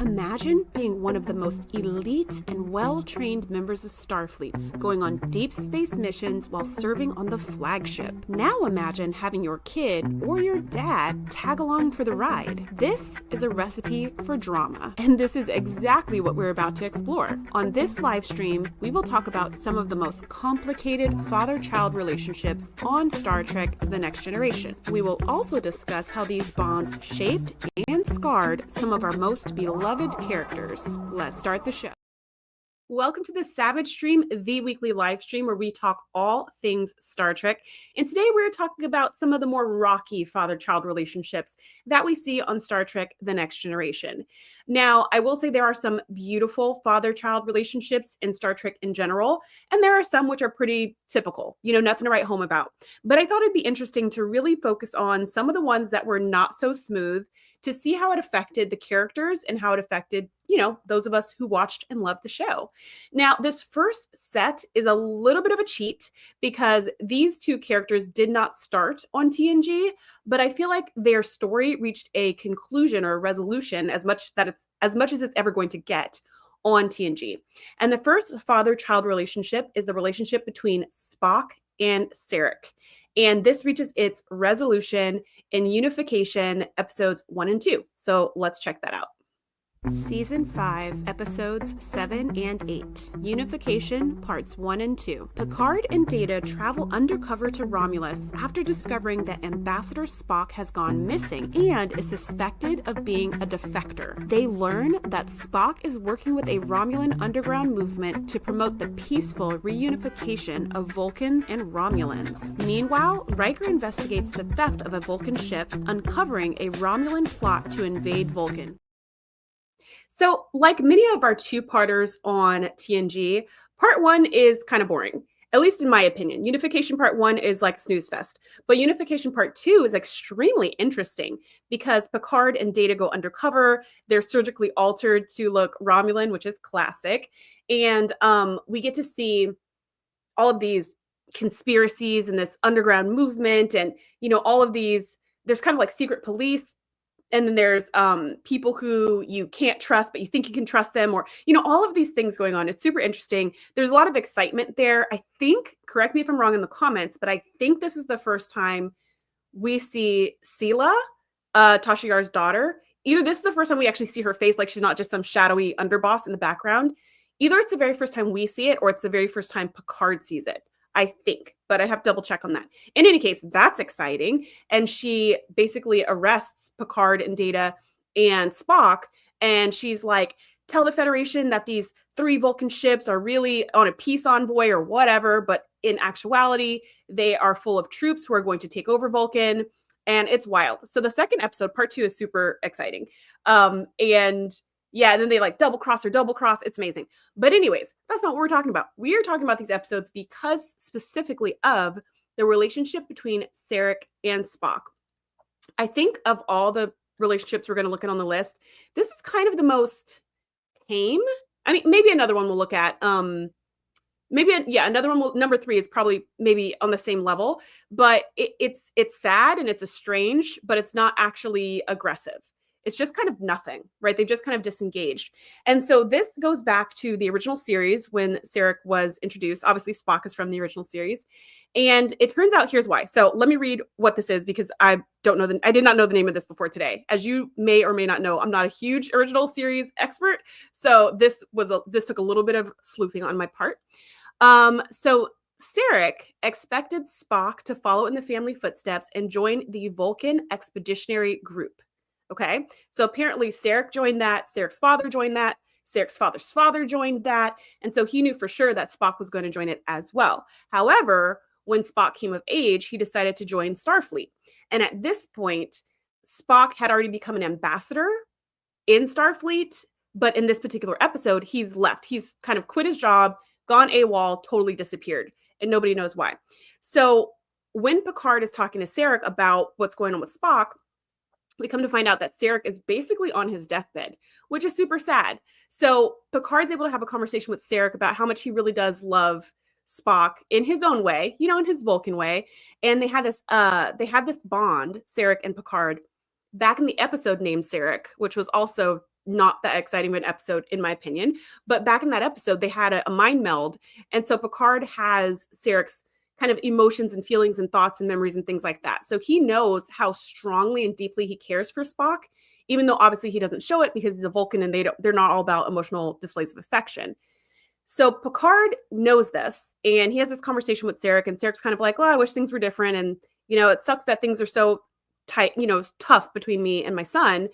Imagine being one of the most elite and well-trained members of Starfleet, going on deep space missions while serving on the flagship. Now imagine having your kid or your dad tag along for the ride. This is a recipe for drama, and this is exactly what we're about to explore. On this live stream, we will talk about some of the most complicated father-child relationships on Star Trek: The Next Generation. We will also discuss how these bonds shaped and scarred some of our most beloved characters. Let's start the show. Welcome to the Savage Stream, the weekly live stream where we talk all things Star Trek. And today we're talking about some of the more rocky father-child relationships that we see on Star Trek: The Next Generation. Now, I will say there are some beautiful father-child relationships in Star Trek in general, and there are some which are pretty typical, nothing to write home about. But I thought it'd be interesting to really focus on some of the ones that were not so smooth, to see how it affected the characters and how it affected, those of us who watched and loved the show. Now, this first set is a little bit of a cheat because these two characters did not start on TNG, but I feel like their story reached a conclusion or a resolution as much as it's ever going to get on TNG. And the first father-child relationship is the relationship between Spock and Sarek. And this reaches its resolution in Unification episodes 1 and 2. So let's check that out. Season 5, episodes 7 and 8. Unification, parts 1 and 2. Picard and Data travel undercover to Romulus after discovering that Ambassador Spock has gone missing and is suspected of being a defector. They learn that Spock is working with a Romulan underground movement to promote the peaceful reunification of Vulcans and Romulans. Meanwhile, Riker investigates the theft of a Vulcan ship, uncovering a Romulan plot to invade Vulcan. So, like many of our two-parters on TNG, part 1 is kind of boring, at least in my opinion. Unification part 1 is like a snooze fest, but Unification part 2 is extremely interesting because Picard and Data go undercover. They're surgically altered to look Romulan, which is classic, and we get to see all of these conspiracies and this underground movement, and all of these. There's kind of like secret police. And then there's people who you can't trust, but you think you can trust them, or, all of these things going on. It's super interesting. There's a lot of excitement there. I think, correct me if I'm wrong in the comments, but I think this is the first time we see Sela, Tasha Yar's daughter. Either this is the first time we actually see her face, like she's not just some shadowy underboss in the background. Either it's the very first time we see it, or it's the very first time Picard sees it. I think, but I'd have to double check on that. In any case, that's exciting. And she basically arrests Picard and Data and Spock. And she's like, tell the Federation that these 3 Vulcan ships are really on a peace envoy or whatever. But in actuality, they are full of troops who are going to take over Vulcan. And it's wild. So the second episode, part 2, is super exciting. And then they like double cross. It's amazing. But anyways, that's not what we're talking about. We are talking about these episodes because specifically of the relationship between Sarek and Spock. I think of all the relationships we're going to look at on the list, this is kind of the most tame. I mean, maybe another one we'll look at. Another one number 3 is probably maybe on the same level, but it's sad and it's estranged, but it's not actually aggressive. It's just kind of nothing, right? They've just kind of disengaged. And so this goes back to the original series when Sarek was introduced. Obviously, Spock is from the original series. And it turns out, here's why. So let me read what this is because I did not know the name of this before today. As you may or may not know, I'm not a huge original series expert. So this took a little bit of sleuthing on my part. So Sarek expected Spock to follow in the family footsteps and join the Vulcan Expeditionary Group. Okay, so apparently Sarek joined that, Sarek's father joined that, Sarek's father's father joined that, and so he knew for sure that Spock was going to join it as well. However, when Spock came of age, he decided to join Starfleet. And at this point, Spock had already become an ambassador in Starfleet, but in this particular episode, he's left. He's kind of quit his job, gone AWOL, totally disappeared, and nobody knows why. So when Picard is talking to Sarek about what's going on with Spock, we come to find out that Sarek is basically on his deathbed, which is super sad. So Picard's able to have a conversation with Sarek about how much he really does love Spock in his own way, in his Vulcan way. And they had this bond, Sarek and Picard, back in the episode named Sarek, which was also not that exciting of an episode, in my opinion. But back in that episode, they had a mind meld. And so Picard has Sarek's kind of emotions and feelings and thoughts and memories and things like that. So he knows how strongly and deeply he cares for Spock, even though obviously he doesn't show it because he's a Vulcan and they're not all about emotional displays of affection. So Picard knows this, and he has this conversation with Sarek, and Sarek's kind of like, well, I wish things were different. And, it sucks that things are so tight, tough between me and my son.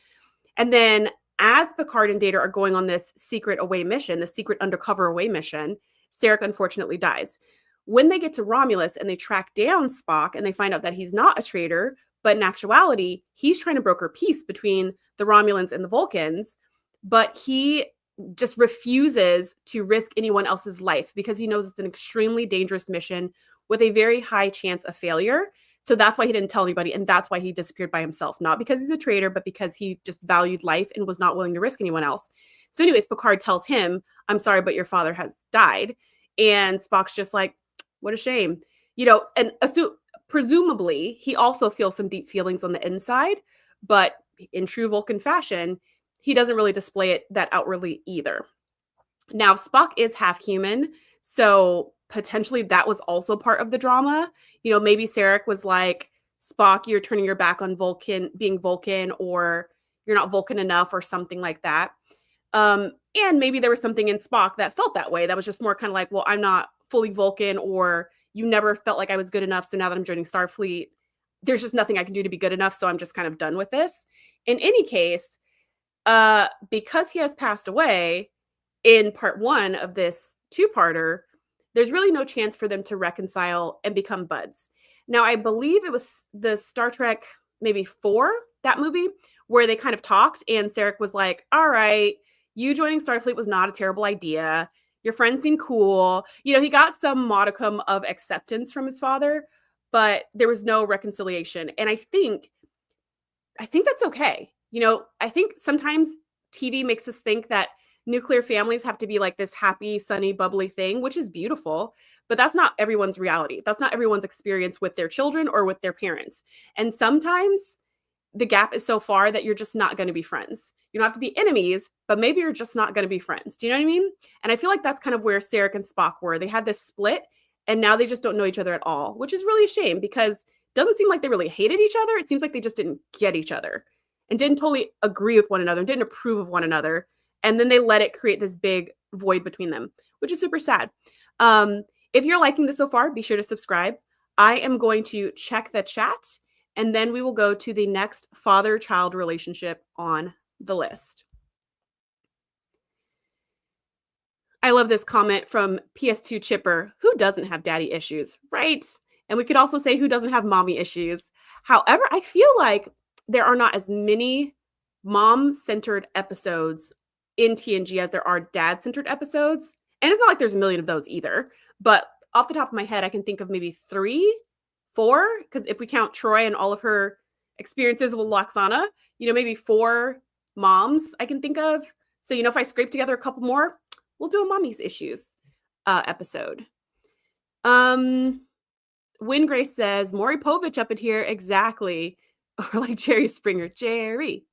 And then as Picard and Data are going on this secret away mission, the secret undercover away mission, Sarek unfortunately dies. When they get to Romulus and they track down Spock and they find out that he's not a traitor, but in actuality, he's trying to broker peace between the Romulans and the Vulcans, but he just refuses to risk anyone else's life because he knows it's an extremely dangerous mission with a very high chance of failure. So that's why he didn't tell anybody. And that's why he disappeared by himself, not because he's a traitor, but because he just valued life and was not willing to risk anyone else. So anyways, Picard tells him, I'm sorry, but your father has died. And Spock's just like, what a shame. And presumably he also feels some deep feelings on the inside, but in true Vulcan fashion, he doesn't really display it that outwardly either. Now, Spock is half human, so potentially that was also part of the drama. Maybe Sarek was like, Spock, you're turning your back on being Vulcan, or you're not Vulcan enough, or something like that. And maybe there was something in Spock that felt that way. That was just more kind of like, well, I'm not fully Vulcan, or you never felt like I was good enough. So now that I'm joining Starfleet, there's just nothing I can do to be good enough. So I'm just kind of done with this. In any case, because he has passed away in part 1 of this 2-parter, there's really no chance for them to reconcile and become buds. Now, I believe it was the Star Trek maybe 4, that movie, where they kind of talked and Sarek was like, all right, you joining Starfleet was not a terrible idea. Your friends seem cool. He got some modicum of acceptance from his father, but there was no reconciliation. And I think that's okay. I think sometimes TV makes us think that nuclear families have to be like this happy, sunny, bubbly thing, which is beautiful, but that's not everyone's reality. That's not everyone's experience with their children or with their parents. And sometimes the gap is so far that you're just not going to be friends. You don't have to be enemies, but maybe you're just not going to be friends. Do you know what I mean? And I feel like that's kind of where Sarek and Spock were. They had this split and now they just don't know each other at all, which is really a shame because it doesn't seem like they really hated each other. It seems like they just didn't get each other and didn't totally agree with one another and didn't approve of one another. And then they let it create this big void between them, which is super sad. If you're liking this so far, be sure to subscribe. I am going to check the chat, and then we will go to the next father-child relationship on the list. I love this comment from PS2 Chipper. Who doesn't have daddy issues, right? And we could also say who doesn't have mommy issues. However, I feel like there are not as many mom-centered episodes in TNG as there are dad-centered episodes. And it's not like there's a million of those either. But off the top of my head, I can think of maybe 3, 4, because if we count Troy and all of her experiences with Loxana, maybe 4 moms I can think of. So, if I scrape together a couple more, we'll do a mommy's issues episode. Win Grace says, Maury Povich up in here. Exactly. Or like Jerry Springer. Jerry.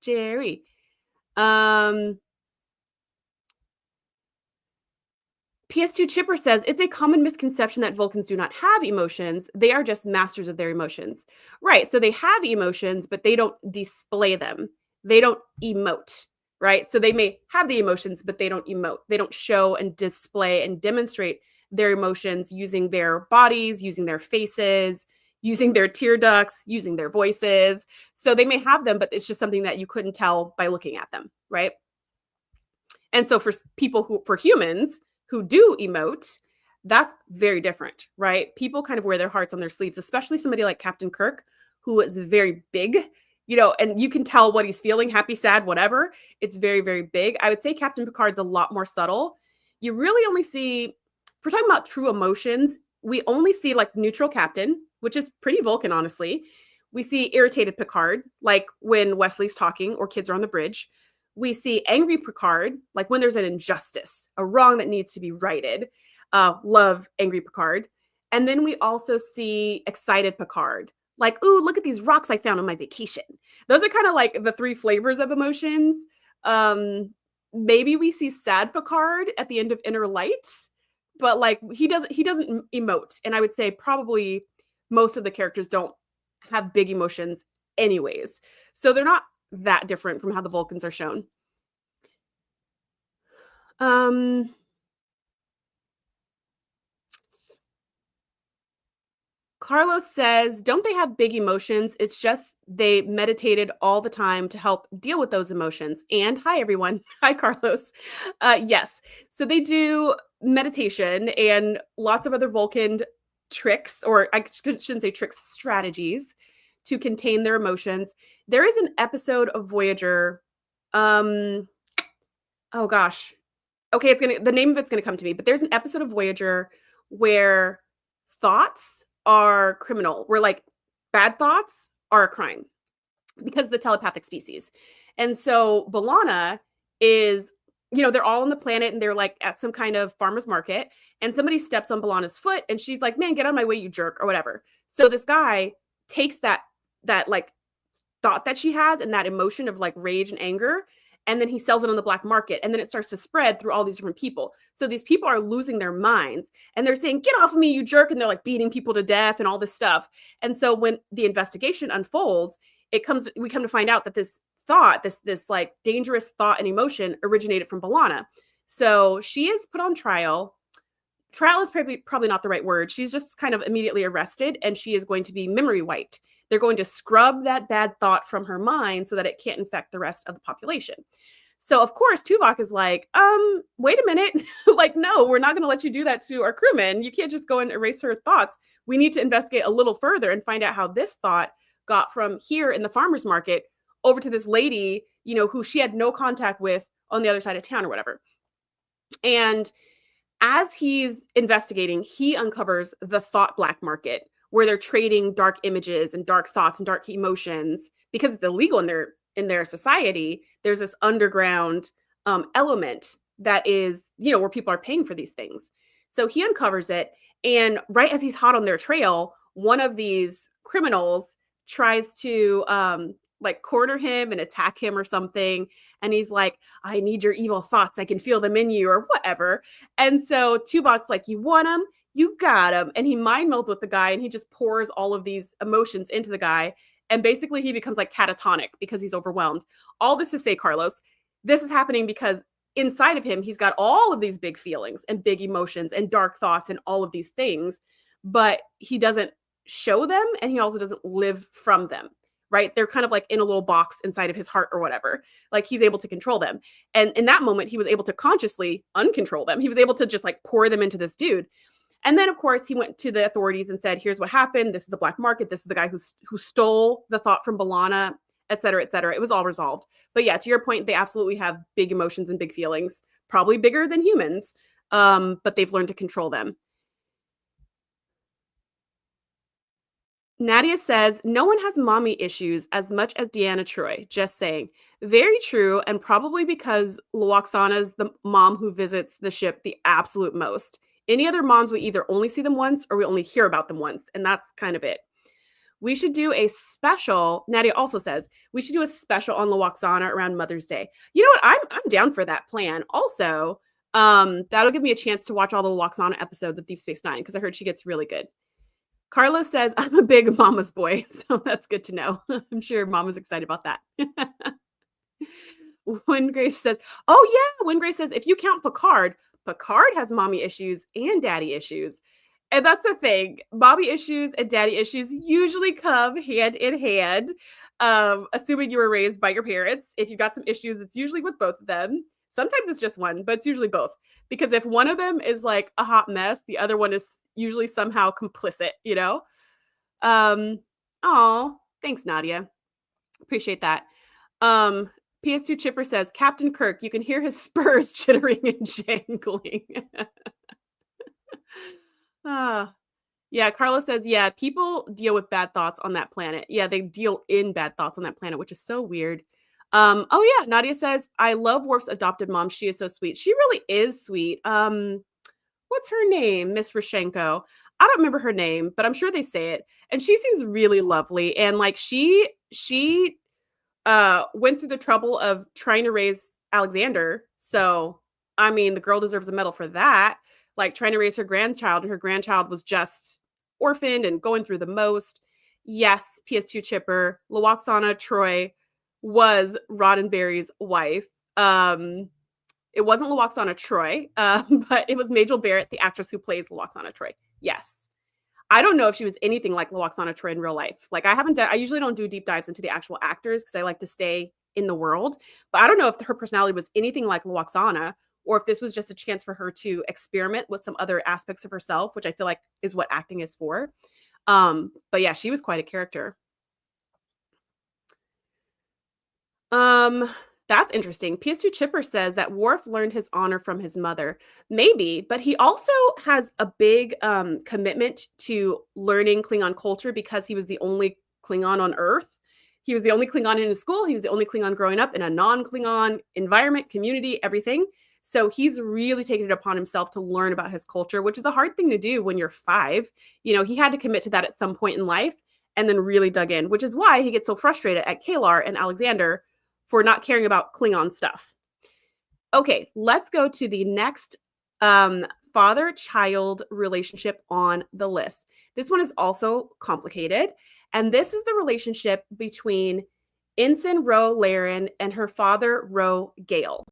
PS2 Chipper says, it's a common misconception that Vulcans do not have emotions. They are just masters of their emotions. Right. So they have emotions, but they don't display them. They don't emote. Right. So they may have the emotions, but they don't emote. They don't show and display and demonstrate their emotions using their bodies, using their faces, using their tear ducts, using their voices. So they may have them, but it's just something that you couldn't tell by looking at them. Right. And so for humans who do emote, that's very different, right? People kind of wear their hearts on their sleeves, especially somebody like Captain Kirk, who is very big, and you can tell what he's feeling, happy, sad, whatever. It's very, very big. I would say Captain Picard's a lot more subtle. You really only see, if we're talking about true emotions, we only see like neutral Captain, which is pretty Vulcan, honestly. We see irritated Picard, like when Wesley's talking or kids are on the bridge. We see angry Picard, like when there's an injustice, a wrong that needs to be righted. Love angry Picard. And then we also see excited Picard, like, ooh, look at these rocks I found on my vacation. Those are kind of like the 3 flavors of emotions. Maybe we see sad Picard at the end of Inner Light, but like he doesn't emote. And I would say probably most of the characters don't have big emotions anyways. So they're not that different from how the Vulcans are shown. Carlos says, don't they have big emotions? It's just they meditated all the time to help deal with those emotions. And hi, everyone. Hi, Carlos. Yes. So they do meditation and lots of other Vulcan tricks, or I shouldn't say tricks, strategies to contain their emotions. There is an episode of Voyager. Oh gosh. Okay, the name of it's gonna come to me, but there's an episode of Voyager where thoughts are criminal, where like bad thoughts are a crime because of the telepathic species. And so B'Elanna is, they're all on the planet and they're like at some kind of farmer's market, and somebody steps on B'Elanna's foot and she's like, man, get out of my way, you jerk, or whatever. So this guy takes that like thought that she has and that emotion of like rage and anger, and then he sells it on the black market, and then it starts to spread through all these different people. So these people are losing their minds and they're saying, get off of me, you jerk. And they're like beating people to death and all this stuff. And so when the investigation unfolds, we come to find out that this thought, this like dangerous thought and emotion originated from B'Elanna. So she is put on trial. Trial is probably not the right word. She's just kind of immediately arrested, and she is going to be memory wiped. They're going to scrub that bad thought from her mind so that it can't infect the rest of the population. So of course, Tuvok is like, wait a minute. Like, no, we're not going to let you do that to our crewmen. You can't just go and erase her thoughts. We need to investigate a little further and find out how this thought got from here in the farmer's market over to this lady, who she had no contact with on the other side of town or whatever. And as he's investigating, he uncovers the thought black market, where they're trading dark images and dark thoughts and dark emotions because it's illegal in their society. There's this underground element that is, where people are paying for these things. So he uncovers it, and right as he's hot on their trail, one of these criminals tries to like corner him and attack him or something. And he's like, I need your evil thoughts. I can feel them in you, or whatever. And so Tuvok's like, you want them? You got him. And he mind melds with the guy, and he just pours all of these emotions into the guy. And basically he becomes like catatonic because he's overwhelmed. All this to say, Carlos, this is happening because inside of him, he's got all of these big feelings and big emotions and dark thoughts and all of these things, but he doesn't show them, and he also doesn't live from them. Right? They're kind of like in a little box inside of his heart or whatever. Like he's able to control them. And in that moment, he was able to consciously uncontrol them. He was able to just like pour them into this dude. And then, of course, he went to the authorities and said, here's what happened. This is the black market. This is the guy who stole the thought from B'Elanna, et cetera, et cetera. It was all resolved. But yeah, to your point, they absolutely have big emotions and big feelings, probably bigger than humans, but they've learned to control them. Nadia says, no one has mommy issues as much as Deanna Troi. Just saying. Very true, and probably because Lwaxana's the mom who visits the ship the absolute most. Any other moms, we either only see them once or we only hear about them once, and that's kind of it. We should do a special, Nadia also says, we should do a special on Lwaxana around Mother's Day. You know what? I'm down for that plan. Also, that'll give me a chance to watch all the Lwaxana episodes of Deep Space Nine, because I heard she gets really good. Carlos says, I'm a big mama's boy, so that's good to know. I'm sure mama's excited about that. Wingrace says, oh yeah, Wingrace says, if you count Picard has mommy issues and daddy issues. And that's the thing. Mommy issues and daddy issues usually come hand in hand, assuming you were raised by your parents. If you got some issues, it's usually with both of them. Sometimes it's just one, but it's usually both. Because if one of them is like a hot mess, the other one is usually somehow complicit, Oh, thanks, Nadia. Appreciate that. PS2 Chipper says, Captain Kirk, you can hear his spurs chittering and jangling. Yeah, Carlos says, yeah, people deal with bad thoughts on that planet. Yeah, they deal in bad thoughts on that planet, which is so weird. Oh yeah, Nadia says, I love Worf's adopted mom. She is so sweet. She really is sweet. What's her name? Miss Rashenko. I don't remember her name, but I'm sure they say it. And she seems really lovely. And like she went through the trouble of trying to raise Alexander. So, I mean, the girl deserves a medal for that. Like trying to raise her grandchild, and her grandchild was just orphaned and going through the most. Yes, PS2 Chipper, Lwaxana Troy was Roddenberry's wife. It wasn't Lwaxana Troy, but it was Majel Barrett, the actress who plays Lwaxana Troy. Yes. I don't know if she was anything like Lwaxana Troy in real life. Like I usually don't do deep dives into the actual actors because I like to stay in the world. But I don't know if her personality was anything like Lwaxana, or if this was just a chance for her to experiment with some other aspects of herself, which I feel like is what acting is for. But yeah, she was quite a character. That's interesting. PS2 Chipper says that Worf learned his honor from his mother. Maybe, but he also has a big commitment to learning Klingon culture because he was the only Klingon on Earth. He was the only Klingon in his school. He was the only Klingon growing up in a non-Klingon environment, community, everything. So he's really taken it upon himself to learn about his culture, which is a hard thing to do when you're 5. You know, he had to commit to that at some point in life and then really dug in, which is why he gets so frustrated at Kalar and Alexander for not caring about Klingon stuff. Okay, let's go to the next father-child relationship on the list. This one is also complicated, and this is the relationship between Ensign Ro Laren and her father, Ro Gale.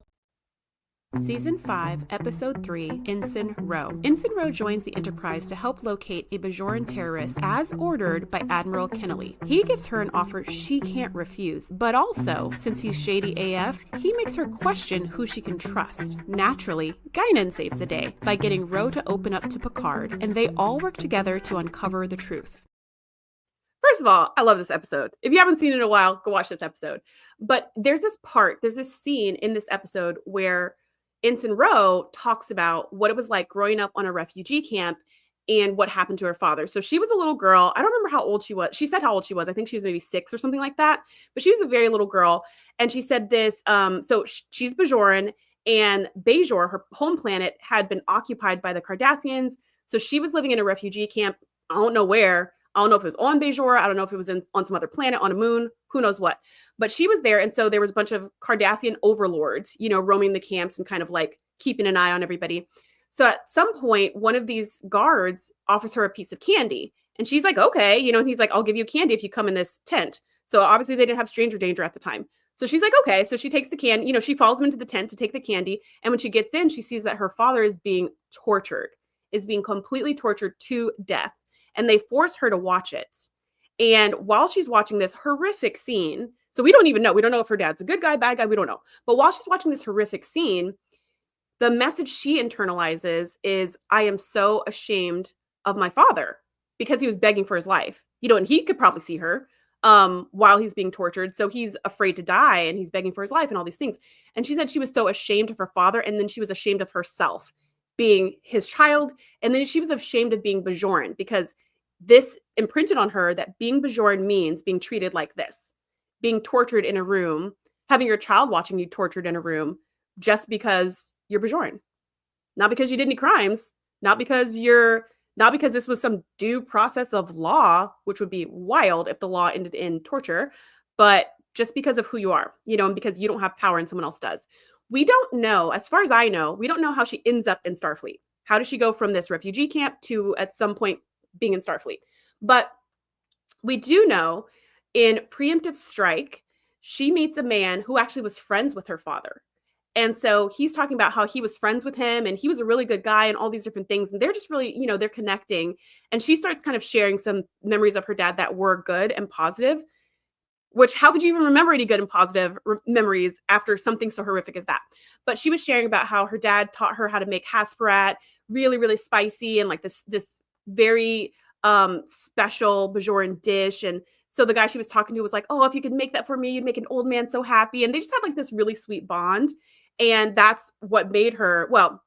Season 5, Episode 3, Ensign Ro. Ensign Ro joins the Enterprise to help locate a Bajoran terrorist as ordered by Admiral Kennelly. He gives her an offer she can't refuse, but also, since he's shady AF, he makes her question who she can trust. Naturally, Guinan saves the day by getting Ro to open up to Picard, and they all work together to uncover the truth. First of all, I love this episode. If you haven't seen it in a while, go watch this episode. But there's this scene in this episode where Ensign Ro talks about what it was like growing up on a refugee camp and what happened to her father. So she was a little girl. I don't remember how old she was. She said how old she was. I think she was maybe 6 or something like that. But she was a very little girl. And she said this, so she's Bajoran, and Bajor, her home planet, had been occupied by the Cardassians. So she was living in a refugee camp. I don't know where. I don't know if it was on Bajor. I don't know if it was on some other planet, on a moon, who knows what. But she was there. And so there was a bunch of Cardassian overlords, you know, roaming the camps and kind of like keeping an eye on everybody. So at some point, one of these guards offers her a piece of candy. And she's like, okay, you know, and he's like, I'll give you candy if you come in this tent. So obviously they didn't have stranger danger at the time. So she's like, okay. So she takes the candy, you know, she follows him into the tent to take the candy. And when she gets in, she sees that her father is being tortured, is being completely tortured to death. And they force her to watch it. And while she's watching this horrific scene, so we don't even know. We don't know if her dad's a good guy, bad guy. We don't know. But while she's watching this horrific scene, the message she internalizes is, I am so ashamed of my father because he was begging for his life. You know, and he could probably see her while he's being tortured. So he's afraid to die and he's begging for his life and all these things. And she said she was so ashamed of her father. And then she was ashamed of herself being his child. And then she was ashamed of being Bajoran because this imprinted on her that being Bajoran means being treated like this, being tortured in a room, having your child watching you tortured in a room just because you're Bajoran, not because you did any crimes, not because this was some due process of law, which would be wild if the law ended in torture, but just because of who you are, you know, and because you don't have power and someone else does. We don't know, as far as I know, we don't know how she ends up in Starfleet. How does she go from this refugee camp to at some point being in Starfleet? But we do know in Preemptive Strike, she meets a man who actually was friends with her father. And so he's talking about how he was friends with him and he was a really good guy and all these different things. And they're just really, you know, they're connecting. And she starts kind of sharing some memories of her dad that were good and positive, which how could you even remember any good and positive memories after something so horrific as that? But she was sharing about how her dad taught her how to make hasperat, really, really spicy and like this very special Bajoran dish. And so the guy she was talking to was like, oh, if you could make that for me, you'd make an old man so happy. And they just had like this really sweet bond. And that's what made her, well,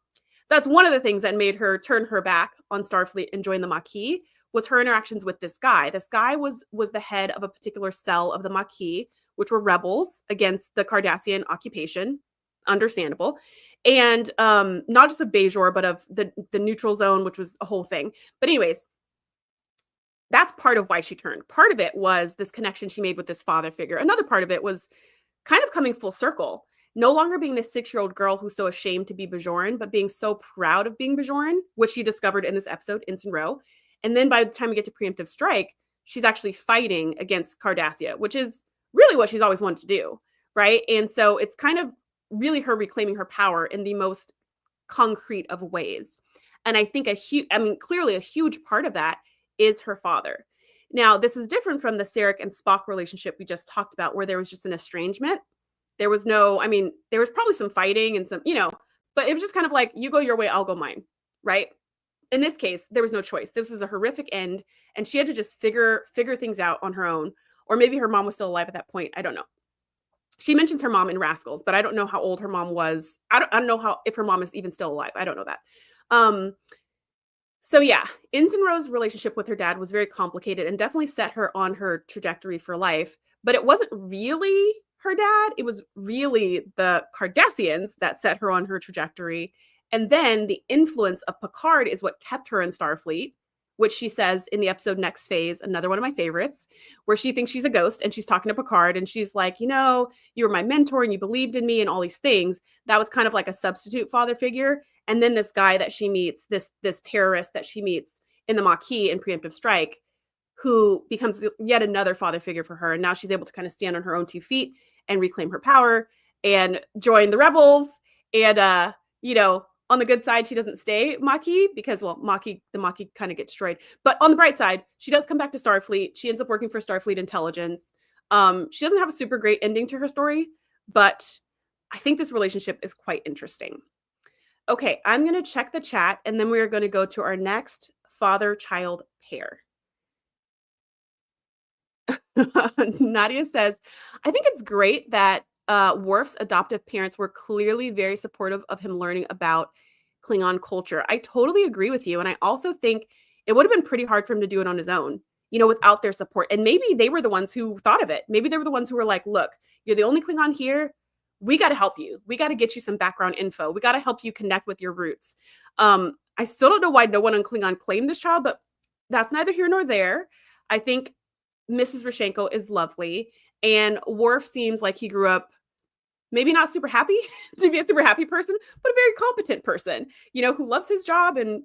that's one of the things that made her turn her back on Starfleet and join the Maquis was her interactions with this guy. This guy was the head of a particular cell of the Maquis, which were rebels against the Cardassian occupation. Understandable. And not just of Bajor, but of the neutral zone, which was a whole thing. But anyways, that's part of why she turned. Part of it was this connection she made with this father figure. Another part of it was kind of coming full circle. no longer being this 6-year-old girl who's so ashamed to be Bajoran, but being so proud of being Bajoran, which she discovered in this episode, Ensign Ro. And then by the time we get to Preemptive Strike, she's actually fighting against Cardassia, which is really what she's always wanted to do, right? And so it's kind of really her reclaiming her power in the most concrete of ways. And I think clearly a huge part of that is her father. Now, this is different from the Sarek and Spock relationship we just talked about, where there was just an estrangement. There was there was probably some fighting and some, but it was just kind of like, you go your way, I'll go mine, right? In this case, there was no choice. This was a horrific end, and she had to just figure things out on her own. Or maybe her mom was still alive at that point. I don't know. She mentions her mom in Rascals, but I don't know how old her mom was. I don't know if her mom is even still alive. I don't know that. So yeah, Ensign Ro's relationship with her dad was very complicated and definitely set her on her trajectory for life. But it wasn't really her dad. It was really the Cardassians that set her on her trajectory. And then the influence of Picard is what kept her in Starfleet, which she says in the episode Next Phase, another one of my favorites, where she thinks she's a ghost and she's talking to Picard and she's like, you were my mentor and you believed in me and all these things. That was kind of like a substitute father figure. And then this guy that she meets, this terrorist that she meets in the Maquis in Preemptive Strike, who becomes yet another father figure for her. And now she's able to kind of stand on her own 2 feet and reclaim her power and join the rebels. And, on the good side, she doesn't stay Maquis because, the Maquis kind of get destroyed. But on the bright side, she does come back to Starfleet. She ends up working for Starfleet Intelligence. She doesn't have a super great ending to her story, but I think this relationship is quite interesting. Okay, I'm going to check the chat, and then we are going to go to our next father-child pair. Nadia says, I think it's great that Worf's adoptive parents were clearly very supportive of him learning about Klingon culture. I totally agree with you. And I also think it would have been pretty hard for him to do it on his own, without their support. And maybe they were the ones who thought of it. Maybe they were the ones who were like, look, you're the only Klingon here. We got to help you. We got to get you some background info. We got to help you connect with your roots. I still don't know why no one on Klingon claimed this child, but that's neither here nor there. I think Mrs. Rashenko is lovely. And Worf seems like he grew up maybe not super happy to be a super happy person, but a very competent person, who loves his job and,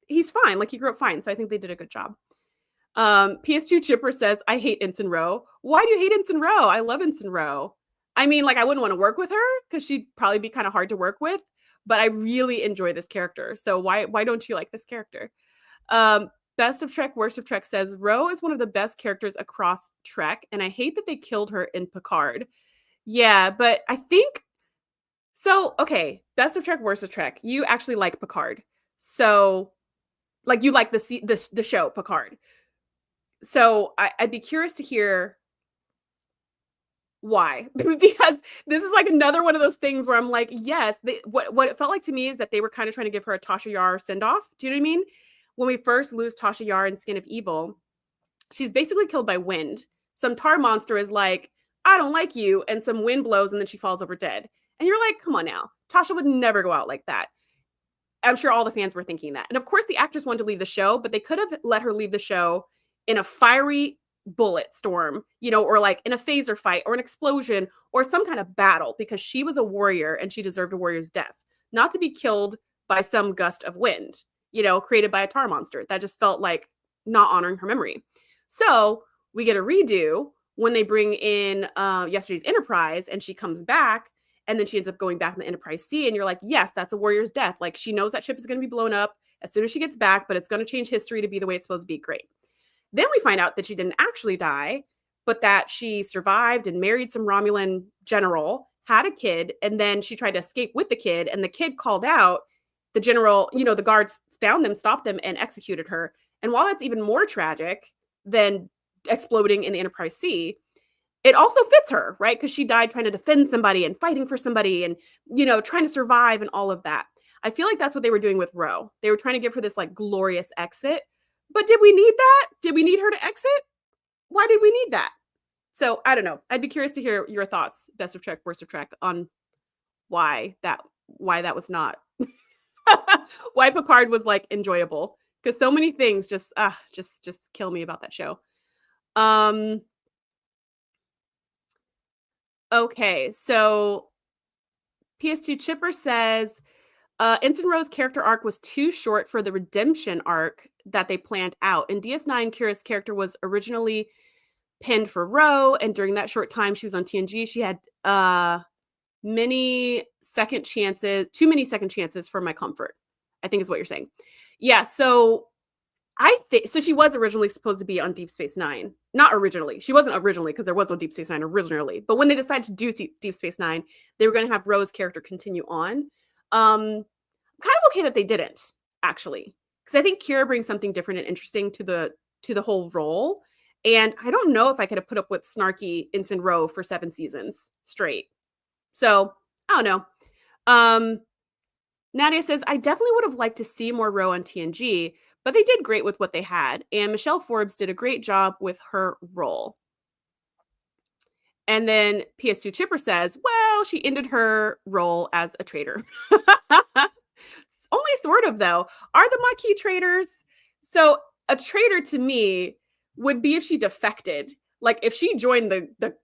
he's fine. Like he grew up fine. So I think they did a good job. PS2 Chipper says, I hate Ensign Ro. Why do you hate Ensign Ro? I love Ensign Ro. I mean, I wouldn't want to work with her because she'd probably be kind of hard to work with, but I really enjoy this character. So why don't you like this character? Best of Trek, Worst of Trek says, Ro is one of the best characters across Trek, and I hate that they killed her in Picard. Yeah, but I think so. Okay, Best of Trek, Worst of Trek. You actually like Picard, so you like the show Picard. So I'd be curious to hear why, because this is another one of those things where I'm like, yes, what it felt like to me is that they were kind of trying to give her a Tasha Yar send off. Do you know what I mean? When we first lose Tasha Yar in Skin of Evil, she's basically killed by wind. Some tar monster is like, I don't like you, and some wind blows and then she falls over dead. And you're like, come on now. Tasha would never go out like that. I'm sure all the fans were thinking that. And of course the actress wanted to leave the show, but they could have let her leave the show in a fiery bullet storm, or in a phaser fight or an explosion or some kind of battle, because she was a warrior and she deserved a warrior's death, not to be killed by some gust of wind, created by a tar monster. That just felt like not honoring her memory. So we get a redo when they bring in yesterday's Enterprise and she comes back and then she ends up going back in the Enterprise C. And you're like, yes, that's a warrior's death. She knows that ship is going to be blown up as soon as she gets back, but it's going to change history to be the way it's supposed to be. Great. Then we find out that she didn't actually die, but that she survived and married some Romulan general, had a kid, and then she tried to escape with the kid. And the kid called out. The general, the guards found them, stopped them, and executed her. And while that's even more tragic than exploding in the Enterprise C, it also fits her, right? Because she died trying to defend somebody and fighting for somebody and, trying to survive and all of that. I feel like that's what they were doing with Ro. They were trying to give her this glorious exit. But did we need that? Did we need her to exit? Why did we need that? So I don't know. I'd be curious to hear your thoughts, Best of Trek, Worst of Trek, on why that was not, why Picard was enjoyable. Because so many things just kill me about that show. Okay, so PS2 Chipper says, Ensign Ro's character arc was too short for the redemption arc that they planned out. In DS9, Kira's character was originally pinned for Ro, and during that short time she was on TNG, she had too many second chances for my comfort, I think is what you're saying. Yeah, so I think so. She was originally supposed to be on Deep Space Nine. Not originally. She wasn't originally because there was no Deep Space Nine originally. But when they decided to do Deep Space Nine, they were going to have Ro's character continue on. I'm kind of okay that they didn't, actually, because I think Kira brings something different and interesting to the whole role. And I don't know if I could have put up with snarky Ensign Ro for 7 seasons straight. So I don't know. Nadia says, I definitely would have liked to see more Ro on TNG, but they did great with what they had. And Michelle Forbes did a great job with her role. And then PS2 Chipper says, well, she ended her role as a traitor. Only sort of, though. Are the Maquis traitors? So a traitor to me would be if she defected. Like if she joined the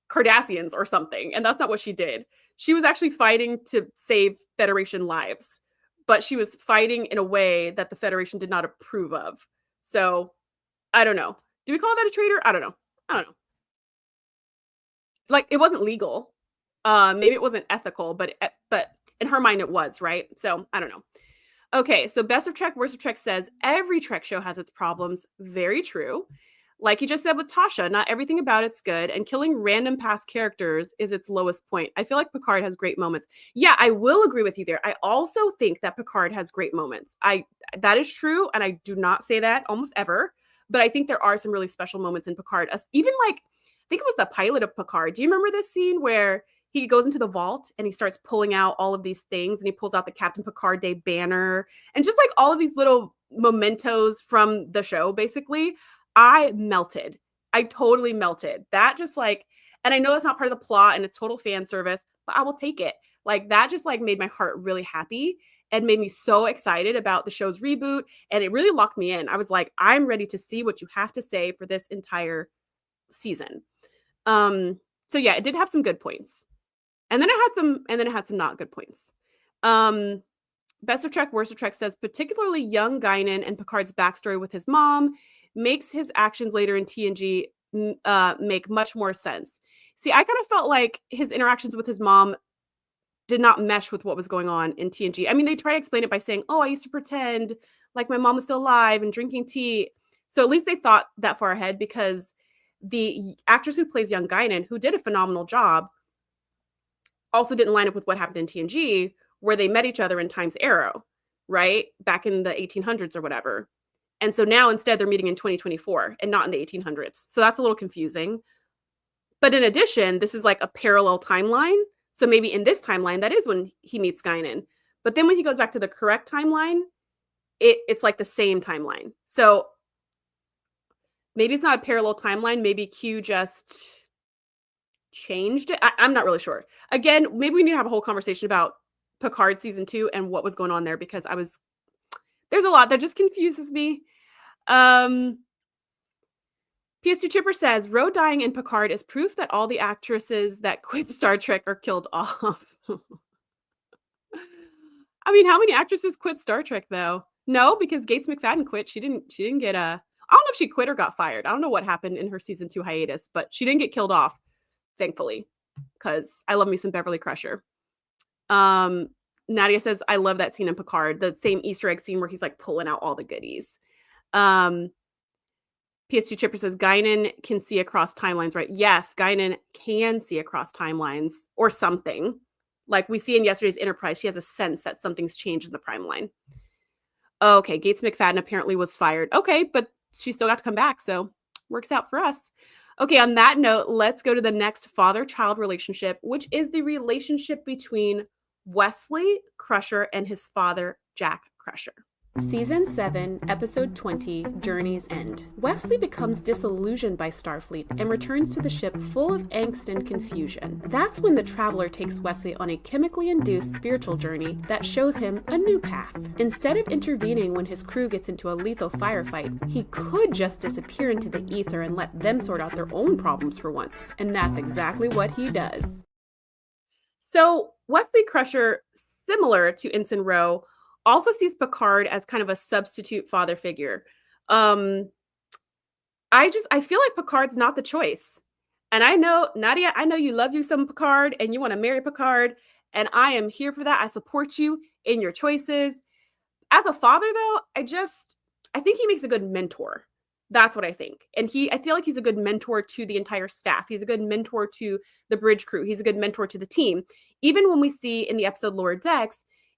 Cardassians or something. And that's not what she did. She was actually fighting to save Federation lives. But she was fighting in a way that the Federation did not approve of. So I don't know. Do we call that a traitor? I don't know. Like it wasn't legal. Maybe it wasn't ethical, but in her mind it was, right? So I don't know. Okay, so Best of Trek, Worst of Trek says every Trek show has its problems. Very true. Like you just said with Tasha, not everything about it's good, and killing random past characters is its lowest point. I feel like Picard has great moments. Yeah, I will agree with you there. I also think that Picard has great moments. That is true, and I do not say that almost ever, but I think there are some really special moments in Picard. Even like, I think it was the pilot of Picard. Do you remember this scene where he goes into the vault and he starts pulling out all of these things and he pulls out the Captain Picard Day banner and just like all of these little mementos from the show, basically. I melted. I totally melted. That just like, and I know that's not part of the plot and it's total fan service, but I will take it. Like that just like made my heart really happy and made me so excited about the show's reboot. And it really locked me in. I was like, I'm ready to see what you have to say for this entire season. So yeah, it did have some good points. And then it had some not good points. Best of Trek, Worst of Trek says particularly young Guinan and Picard's backstory with his mom makes his actions later in TNG make much more sense. See, I kind of felt like his interactions with his mom did not mesh with what was going on in TNG. I mean, they try to explain it by saying, oh, I used to pretend like my mom was still alive and drinking tea. So at least they thought that far ahead because the actress who plays young Guinan, who did a phenomenal job, also didn't line up with what happened in TNG, where they met each other in Time's Arrow, right? Back in the 1800s or whatever. And so now instead they're meeting in 2024 and not in the 1800s. So that's a little confusing. But in addition, this is like a parallel timeline. So maybe in this timeline, that is when he meets Guinan. But then when he goes back to the correct timeline, it's like the same timeline. So maybe it's not a parallel timeline. Maybe Q just changed it. I'm not really sure. Again, maybe we need to have a whole conversation about Picard season 2 and what was going on there because there's a lot that just confuses me. PS2 Chipper says Ro dying in Picard is proof that all the actresses that quit Star Trek are killed off. I mean, how many actresses quit Star Trek though? No, because Gates McFadden quit. She didn't get I don't know if she quit or got fired. I don't know what happened in her season 2 hiatus, but she didn't get killed off, thankfully, because I love me some Beverly Crusher. Nadia says, I love that scene in Picard, the same Easter egg scene where he's like pulling out all the goodies. PS2 Chipper says, Guinan can see across timelines, right? Yes, Guinan can see across timelines or something. Like we see in yesterday's Enterprise, she has a sense that something's changed in the prime line. Okay, Gates McFadden apparently was fired. Okay, but she still got to come back, so works out for us. Okay, on that note, let's go to the next father-child relationship, which is the relationship between Wesley Crusher and his father, Jack Crusher. Season 7, Episode 20, Journey's End. Wesley becomes disillusioned by Starfleet and returns to the ship full of angst and confusion. That's when the Traveler takes Wesley on a chemically induced spiritual journey that shows him a new path. Instead of intervening when his crew gets into a lethal firefight, he could just disappear into the ether and let them sort out their own problems for once. And that's exactly what he does. So Wesley Crusher, similar to Ensign Ro, also sees Picard as kind of a substitute father figure. Um, I feel like Picard's not the choice. And I know, Nadia, I know you love you some Picard and you want to marry Picard. And I am here for that. I support you in your choices. As a father, though, I think he makes a good mentor. That's what I think. And I feel like he's a good mentor to the entire staff. He's a good mentor to the bridge crew. He's a good mentor to the team. Even when we see in the episode Lower Decks,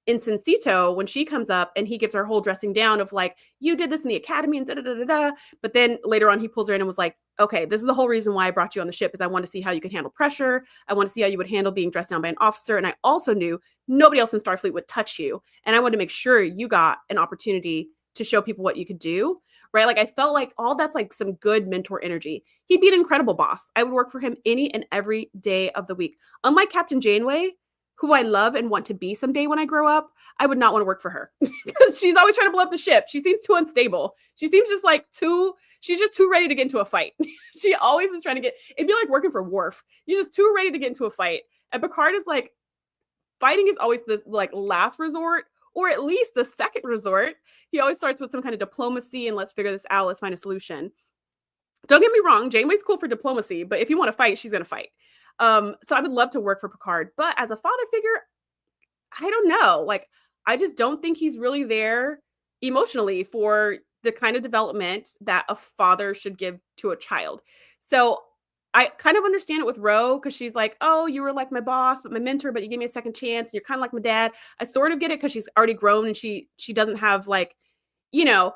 Insincito, when she comes up and he gives her whole dressing down of like, you did this in the academy and da da da da da. But then later on, he pulls her in and was like, okay, this is the whole reason why I brought you on the ship is I want to see how you can handle pressure. I want to see how you would handle being dressed down by an officer. And I also knew nobody else in Starfleet would touch you. And I wanted to make sure you got an opportunity to show people what you could do. Right. Like I felt like all that's like some good mentor energy. He'd be an incredible boss. I would work for him any and every day of the week. Unlike Captain Janeway, who I love and want to be someday when I grow up, I would not want to work for her because she's always trying to blow up the ship. She seems too unstable. She seems just like she's just too ready to get into a fight. She always is trying to it'd be like working for Worf. You're just too ready to get into a fight. And Picard is like, fighting is always the like last resort, or at least the second resort. He always starts with some kind of diplomacy and let's figure this out. Let's find a solution. Don't get me wrong, Janeway's cool for diplomacy, but if you want to fight, she's going to fight. So I would love to work for Picard, but as a father figure, I don't know. Like, I just don't think he's really there emotionally for the kind of development that a father should give to a child. So I kind of understand it with Ro because she's like, oh, you were like my boss, but my mentor, but you gave me a second chance. And you're kind of like my dad. I sort of get it because she's already grown and she doesn't have like, you know,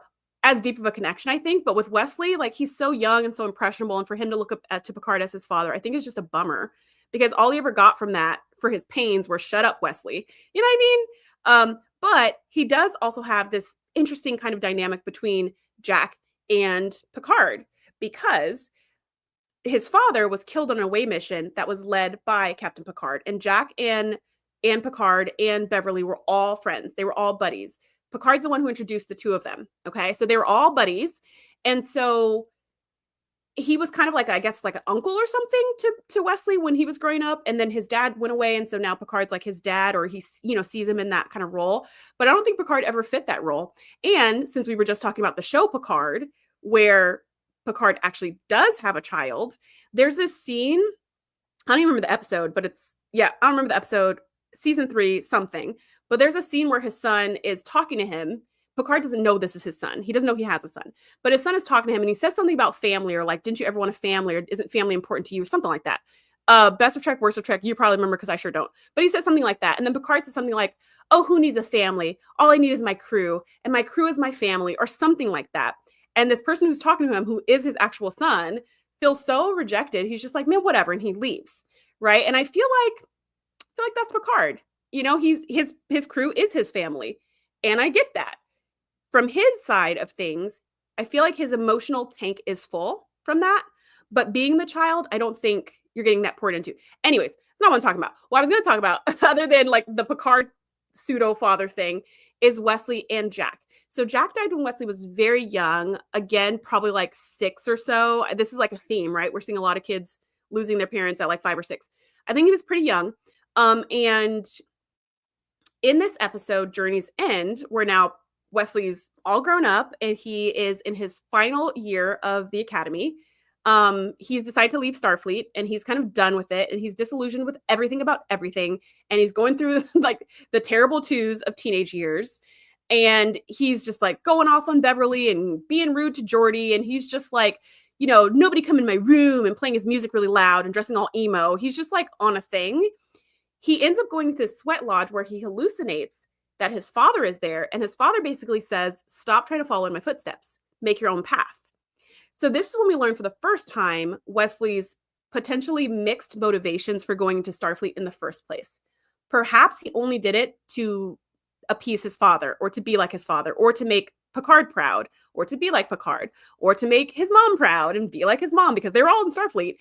as deep of a connection, I think. But with Wesley, like he's so young and so impressionable. And for him to look up to Picard as his father, I think is just a bummer because all he ever got from that for his pains were shut up, Wesley. You know what I mean? But he does also have this interesting kind of dynamic between Jack and Picard because his father was killed on an away mission that was led by Captain Picard. And Jack and Picard and Beverly were all friends. They were all buddies. Picard's the one who introduced the two of them. Okay. So they were all buddies. And so he was kind of like, I guess, like an uncle or something to Wesley when he was growing up. And then his dad went away. And so now Picard's like his dad, or he, sees him in that kind of role. But I don't think Picard ever fit that role. And since we were just talking about the show Picard, where Picard actually does have a child, there's this scene, I don't even remember the episode, but I don't remember the episode, season 3, something. But there's a scene where his son is talking to him. Picard doesn't know this is his son. He doesn't know he has a son. But his son is talking to him and he says something about family, or like, didn't you ever want a family, or isn't family important to you? Something like that. Best of Trek, worst of Trek, you probably remember because I sure don't. But he says something like that. And then Picard says something like, oh, who needs a family? All I need is my crew. And my crew is my family, or something like that. And this person who's talking to him, who is his actual son, feels so rejected. He's just like, man, whatever. And he leaves. Right. And I feel like that's Picard. His crew is his family. And I get that. From his side of things, I feel like his emotional tank is full from that. But being the child, I don't think you're getting that poured into. Anyways, that's not what I'm talking about. What I was going to talk about, other than like the Picard pseudo father thing, is Wesley and Jack. So Jack died when Wesley was very young. Again, probably like 6 or so. This is like a theme, right? We're seeing a lot of kids losing their parents at like 5 or 6. I think he was pretty young. And in this episode, Journey's End, where now Wesley's all grown up and he is in his final year of the academy. He's decided to leave Starfleet and he's kind of done with it. And he's disillusioned with everything about everything. And he's going through like the terrible twos of teenage years. And he's just like going off on Beverly and being rude to Geordi. And he's just like, nobody come in my room, and playing his music really loud and dressing all emo. He's just like on a thing. He ends up going to this sweat lodge where he hallucinates that his father is there. And his father basically says, stop trying to follow in my footsteps. Make your own path. So this is when we learn for the first time Wesley's potentially mixed motivations for going into Starfleet in the first place. Perhaps he only did it to appease his father, or to be like his father, or to make Picard proud, or to be like Picard, or to make his mom proud and be like his mom, because they're all in Starfleet.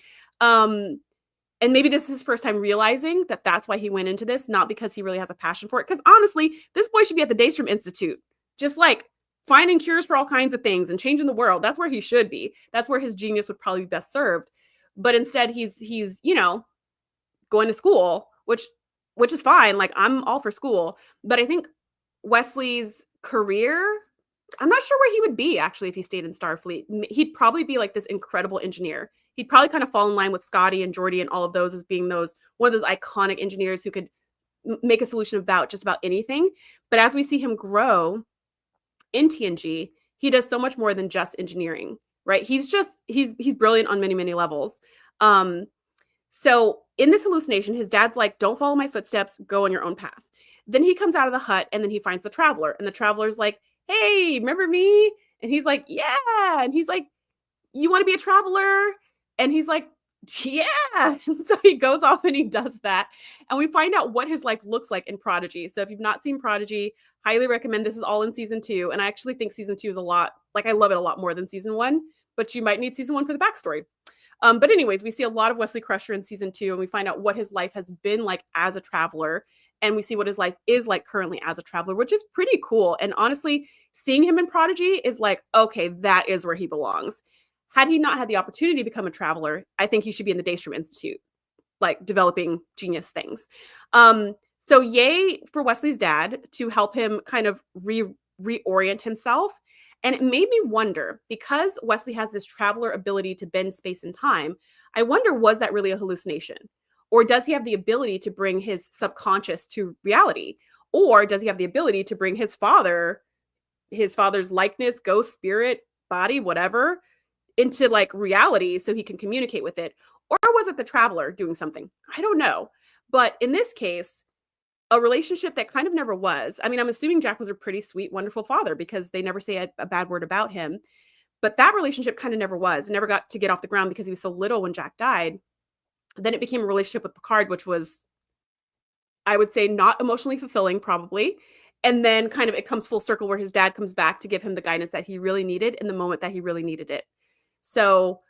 And maybe this is his first time realizing that that's why he went into this, not because he really has a passion for it. Because honestly, this boy should be at the Daystrom Institute, just like finding cures for all kinds of things and changing the world. That's where he should be. That's where his genius would probably be best served. But instead, he's going to school, which which is fine. Like, I'm all for school. But I think Wesley's career, I'm not sure where he would be actually if he stayed in Starfleet. He'd probably be like this incredible engineer. He'd probably kind of fall in line with Scotty and Geordi and all of those as being one of those iconic engineers who could make a solution about just about anything. But as we see him grow in TNG, he does so much more than just engineering, right? He's brilliant on many, many levels. So in this hallucination, his dad's like, don't follow my footsteps, go on your own path. Then he comes out of the hut and then he finds the Traveler, and the Traveler's like, hey, remember me? And he's like, yeah. And he's like, you want to be a traveler? And he's like, yeah. And so he goes off and he does that. And we find out what his life looks like in Prodigy. So if you've not seen Prodigy, highly recommend. This is all in season 2. And I actually think season 2 is a lot, like, I love it a lot more than season 1, but you might need season 1 for the backstory. But anyways, we see a lot of Wesley Crusher in season 2, and we find out what his life has been like as a traveler. And we see what his life is like currently as a traveler, which is pretty cool. And honestly, seeing him in Prodigy is like, okay, that is where he belongs. Had he not had the opportunity to become a traveler, I think he should be in the Daystrom Institute, like developing genius things. So yay for Wesley's dad to help him kind of reorient himself. And it made me wonder, because Wesley has this traveler ability to bend space and time, I wonder, was that really a hallucination? Or does he have the ability to bring his subconscious to reality? Or does he have the ability to bring his father's likeness, ghost, spirit, body, whatever, into like reality so he can communicate with it? Or was it the traveler doing something? I don't know. But in this case, a relationship that kind of never was. I mean, I'm assuming Jack was a pretty sweet, wonderful father because they never say a bad word about him. But that relationship kind of never was. It never got to get off the ground because he was so little when Jack died. Then it became a relationship with Picard, which was, I would say, not emotionally fulfilling, probably. And then kind of it comes full circle where his dad comes back to give him the guidance that he really needed in the moment that he really needed it. So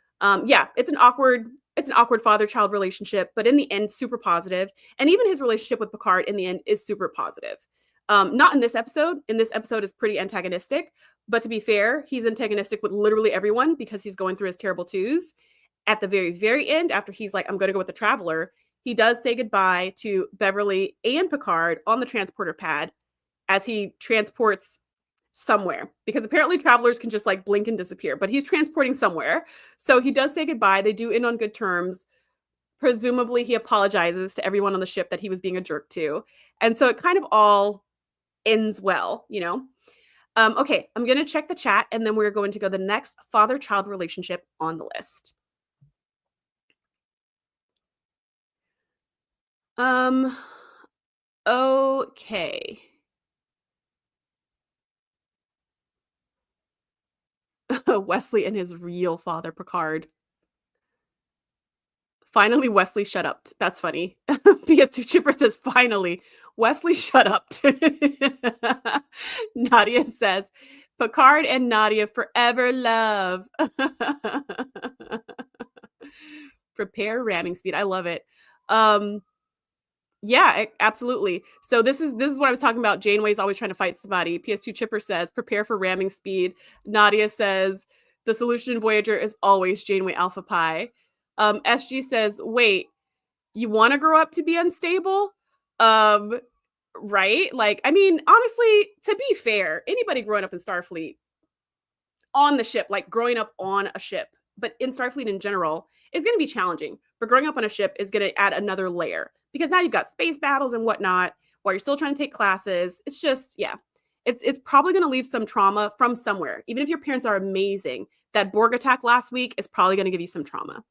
yeah, it's an awkward father-child relationship, but in the end, super positive. And even his relationship with Picard in the end is super positive. Not in this episode. In this episode is pretty antagonistic, but to be fair, he's antagonistic with literally everyone because he's going through his terrible twos. At the very, very end, after he's like, I'm going to go with the Traveler, he does say goodbye to Beverly and Picard on the transporter pad as he transports somewhere, because apparently travelers can just like blink and disappear, but he's transporting somewhere. So he does say goodbye. They do end on good terms. Presumably he apologizes to everyone on the ship that he was being a jerk to. And so it kind of all ends well, you know? Okay, I'm going to check the chat and then we're going to go the next father-child relationship on the list. Okay. Wesley and his real father, Picard. Finally, Wesley shut up. That's funny. PS2 Chipper says, finally, Wesley shut up. Nadia says, Picard and Nadia forever love. Prepare ramming speed. I love it. Yeah, absolutely. So this is what I was talking about. Janeway's always trying to fight somebody. PS2 Chipper says, prepare for ramming speed. Nadia says, the solution in Voyager is always Janeway Alpha Pi. SG says, wait, you want to grow up to be unstable? Right? Like, I mean, honestly, to be fair, anybody growing up in Starfleet on the ship, like growing up on a ship, but in Starfleet in general, is going to be challenging. But growing up on a ship is going to add another layer because now you've got space battles and whatnot while you're still trying to take classes. It's just, yeah, it's probably going to leave some trauma from somewhere. Even if your parents are amazing, that Borg attack last week is probably going to give you some trauma.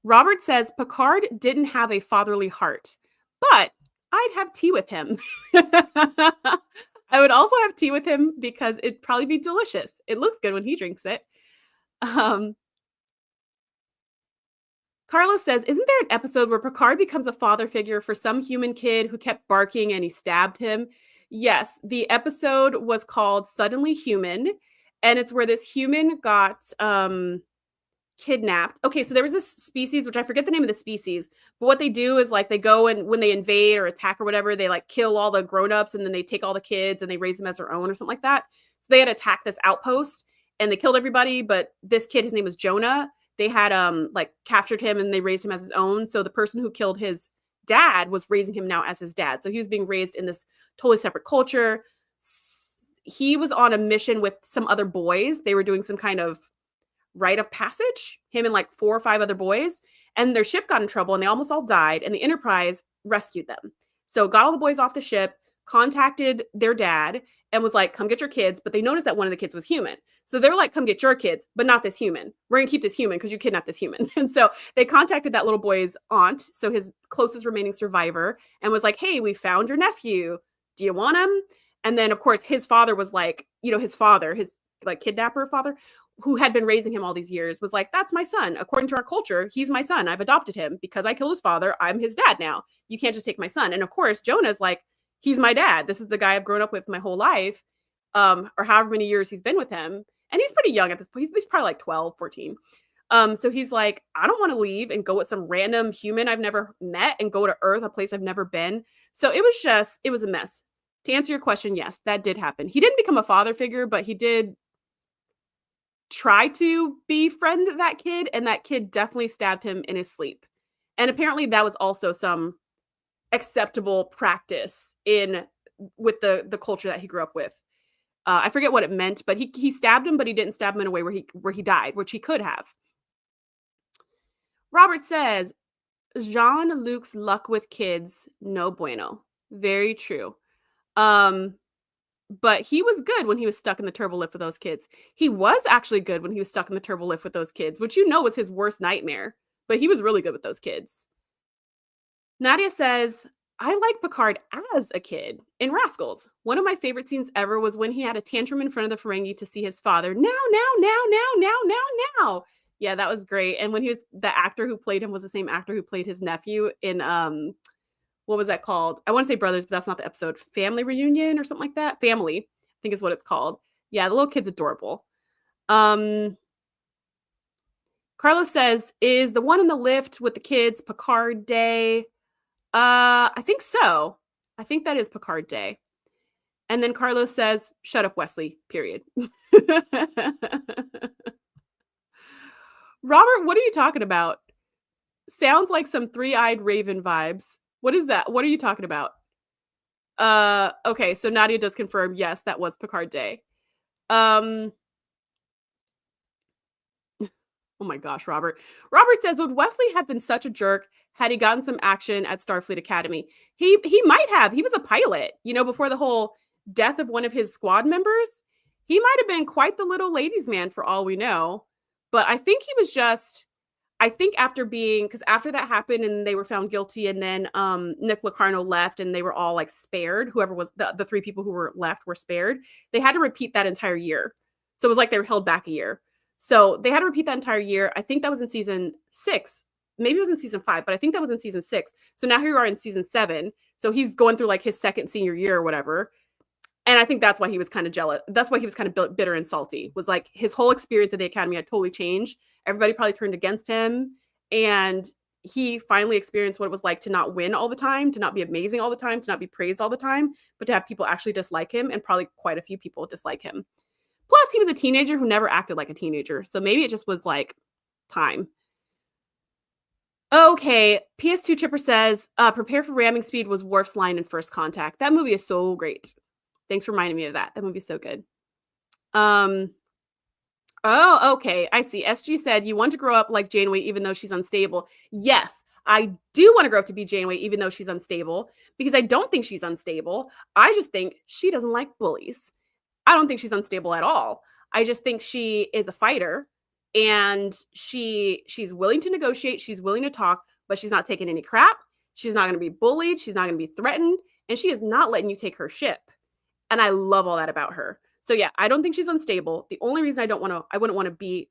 Robert says, Picard didn't have a fatherly heart, but I'd have tea with him. I would also have tea with him because it'd probably be delicious. It looks good when he drinks it. Carlos says, isn't there an episode where Picard becomes a father figure for some human kid who kept barking and he stabbed him? Yes, the episode was called Suddenly Human, and it's where this human got kidnapped. Okay, so there was this species, which I forget the name of the species, but what they do is like they go and when they invade or attack or whatever, they like kill all the grown-ups and then they take all the kids and they raise them as their own or something like that. So they had attacked this outpost and they killed everybody, but this kid, his name was Jonah, they had like captured him and they raised him as his own. So the person who killed his dad was raising him now as his dad. So he was being raised in this totally separate culture. He was on a mission with some other boys. They were doing some kind of rite of passage, him and like 4 or 5 other boys, and their ship got in trouble and they almost all died, and the Enterprise rescued them. So got all the boys off the ship, contacted their dad, and was like, come get your kids. But they noticed that one of the kids was human. So they were like, come get your kids, but not this human. We're going to keep this human because you kidnapped this human. And so they contacted that little boy's aunt, so his closest remaining survivor, and was like, hey, we found your nephew. Do you want him? And then, of course, his father was like, his father, his like kidnapper father, who had been raising him all these years, was like, that's my son. According to our culture, he's my son. I've adopted him because I killed his father. I'm his dad now. You can't just take my son. And of course, Jonah's like, he's my dad. This is the guy I've grown up with my whole life, or however many years he's been with him. And he's pretty young at this point. He's probably like 12, 14. So he's like, I don't want to leave and go with some random human I've never met and go to Earth, a place I've never been. So it was a mess. To answer your question, yes, that did happen. He didn't become a father figure, but he did try to befriend that kid, and that kid definitely stabbed him in his sleep. And apparently that was also some acceptable practice with the culture that he grew up with. I forget what it meant, but he stabbed him, but he didn't stab him in a way where he died, which he could have. Robert says, Jean-Luc's luck with kids, no bueno. Very true. But he was good when he was stuck in the turbo lift with those kids. He was actually good when he was stuck in the turbo lift with those kids, which was his worst nightmare. But he was really good with those kids. Nadia says, I like Picard as a kid in Rascals. One of my favorite scenes ever was when he had a tantrum in front of the Ferengi to see his father. Now. Yeah, that was great. And when the actor who played him was the same actor who played his nephew in what was that called? I want to say Brothers, but that's not the episode. Family Reunion or something like that. Family, I think is what it's called. Yeah, the little kid's adorable. Carlos says, is the one in the lift with the kids Picard Day? I think so. I think that is Picard Day. And then Carlos says, shut up, Wesley, period. Robert, what are you talking about? Sounds like some three-eyed raven vibes. What is that? What are you talking about? Okay, so Nadia does confirm, yes, that was Picard Day. Oh my gosh, Robert. Robert says, would Wesley have been such a jerk had he gotten some action at Starfleet Academy? He might have. He was a pilot, before the whole death of one of his squad members. He might have been quite the little ladies' man for all we know. But I think he was just... after that happened and they were found guilty, and then Nick Locarno left and they were all like spared. Whoever was the 3 people who were left were spared. They had to repeat that entire year. So it was like they were held back a year. So they had to repeat that entire year. I think that was in season 6. Maybe it was in season 5, but I think that was in season 6. So now here you are in season 7. So he's going through like his second senior year or whatever. And I think that's why he was kind of jealous. That's why he was kind of bitter and salty. Was like his whole experience at the academy had totally changed. Everybody probably turned against him. And he finally experienced what it was like to not win all the time, to not be amazing all the time, to not be praised all the time, but to have people actually dislike him, and probably quite a few people dislike him. Plus, he was a teenager who never acted like a teenager. So maybe it just was like time. Okay, PS2 Chipper says, prepare for ramming speed was Worf's line in First Contact. That movie is so great. Thanks for reminding me of that. That movie is so good. Oh, okay. I see. SG said, you want to grow up like Janeway even though she's unstable. Yes, I do want to grow up to be Janeway even though she's unstable, because I don't think she's unstable. I just think she doesn't like bullies. I don't think she's unstable at all. I just think she is a fighter, and she's willing to negotiate. She's willing to talk, but she's not taking any crap. She's not going to be bullied. She's not going to be threatened, and she is not letting you take her ship. And I love all that about her. So yeah, I don't think she's unstable. The only reason I wouldn't want to be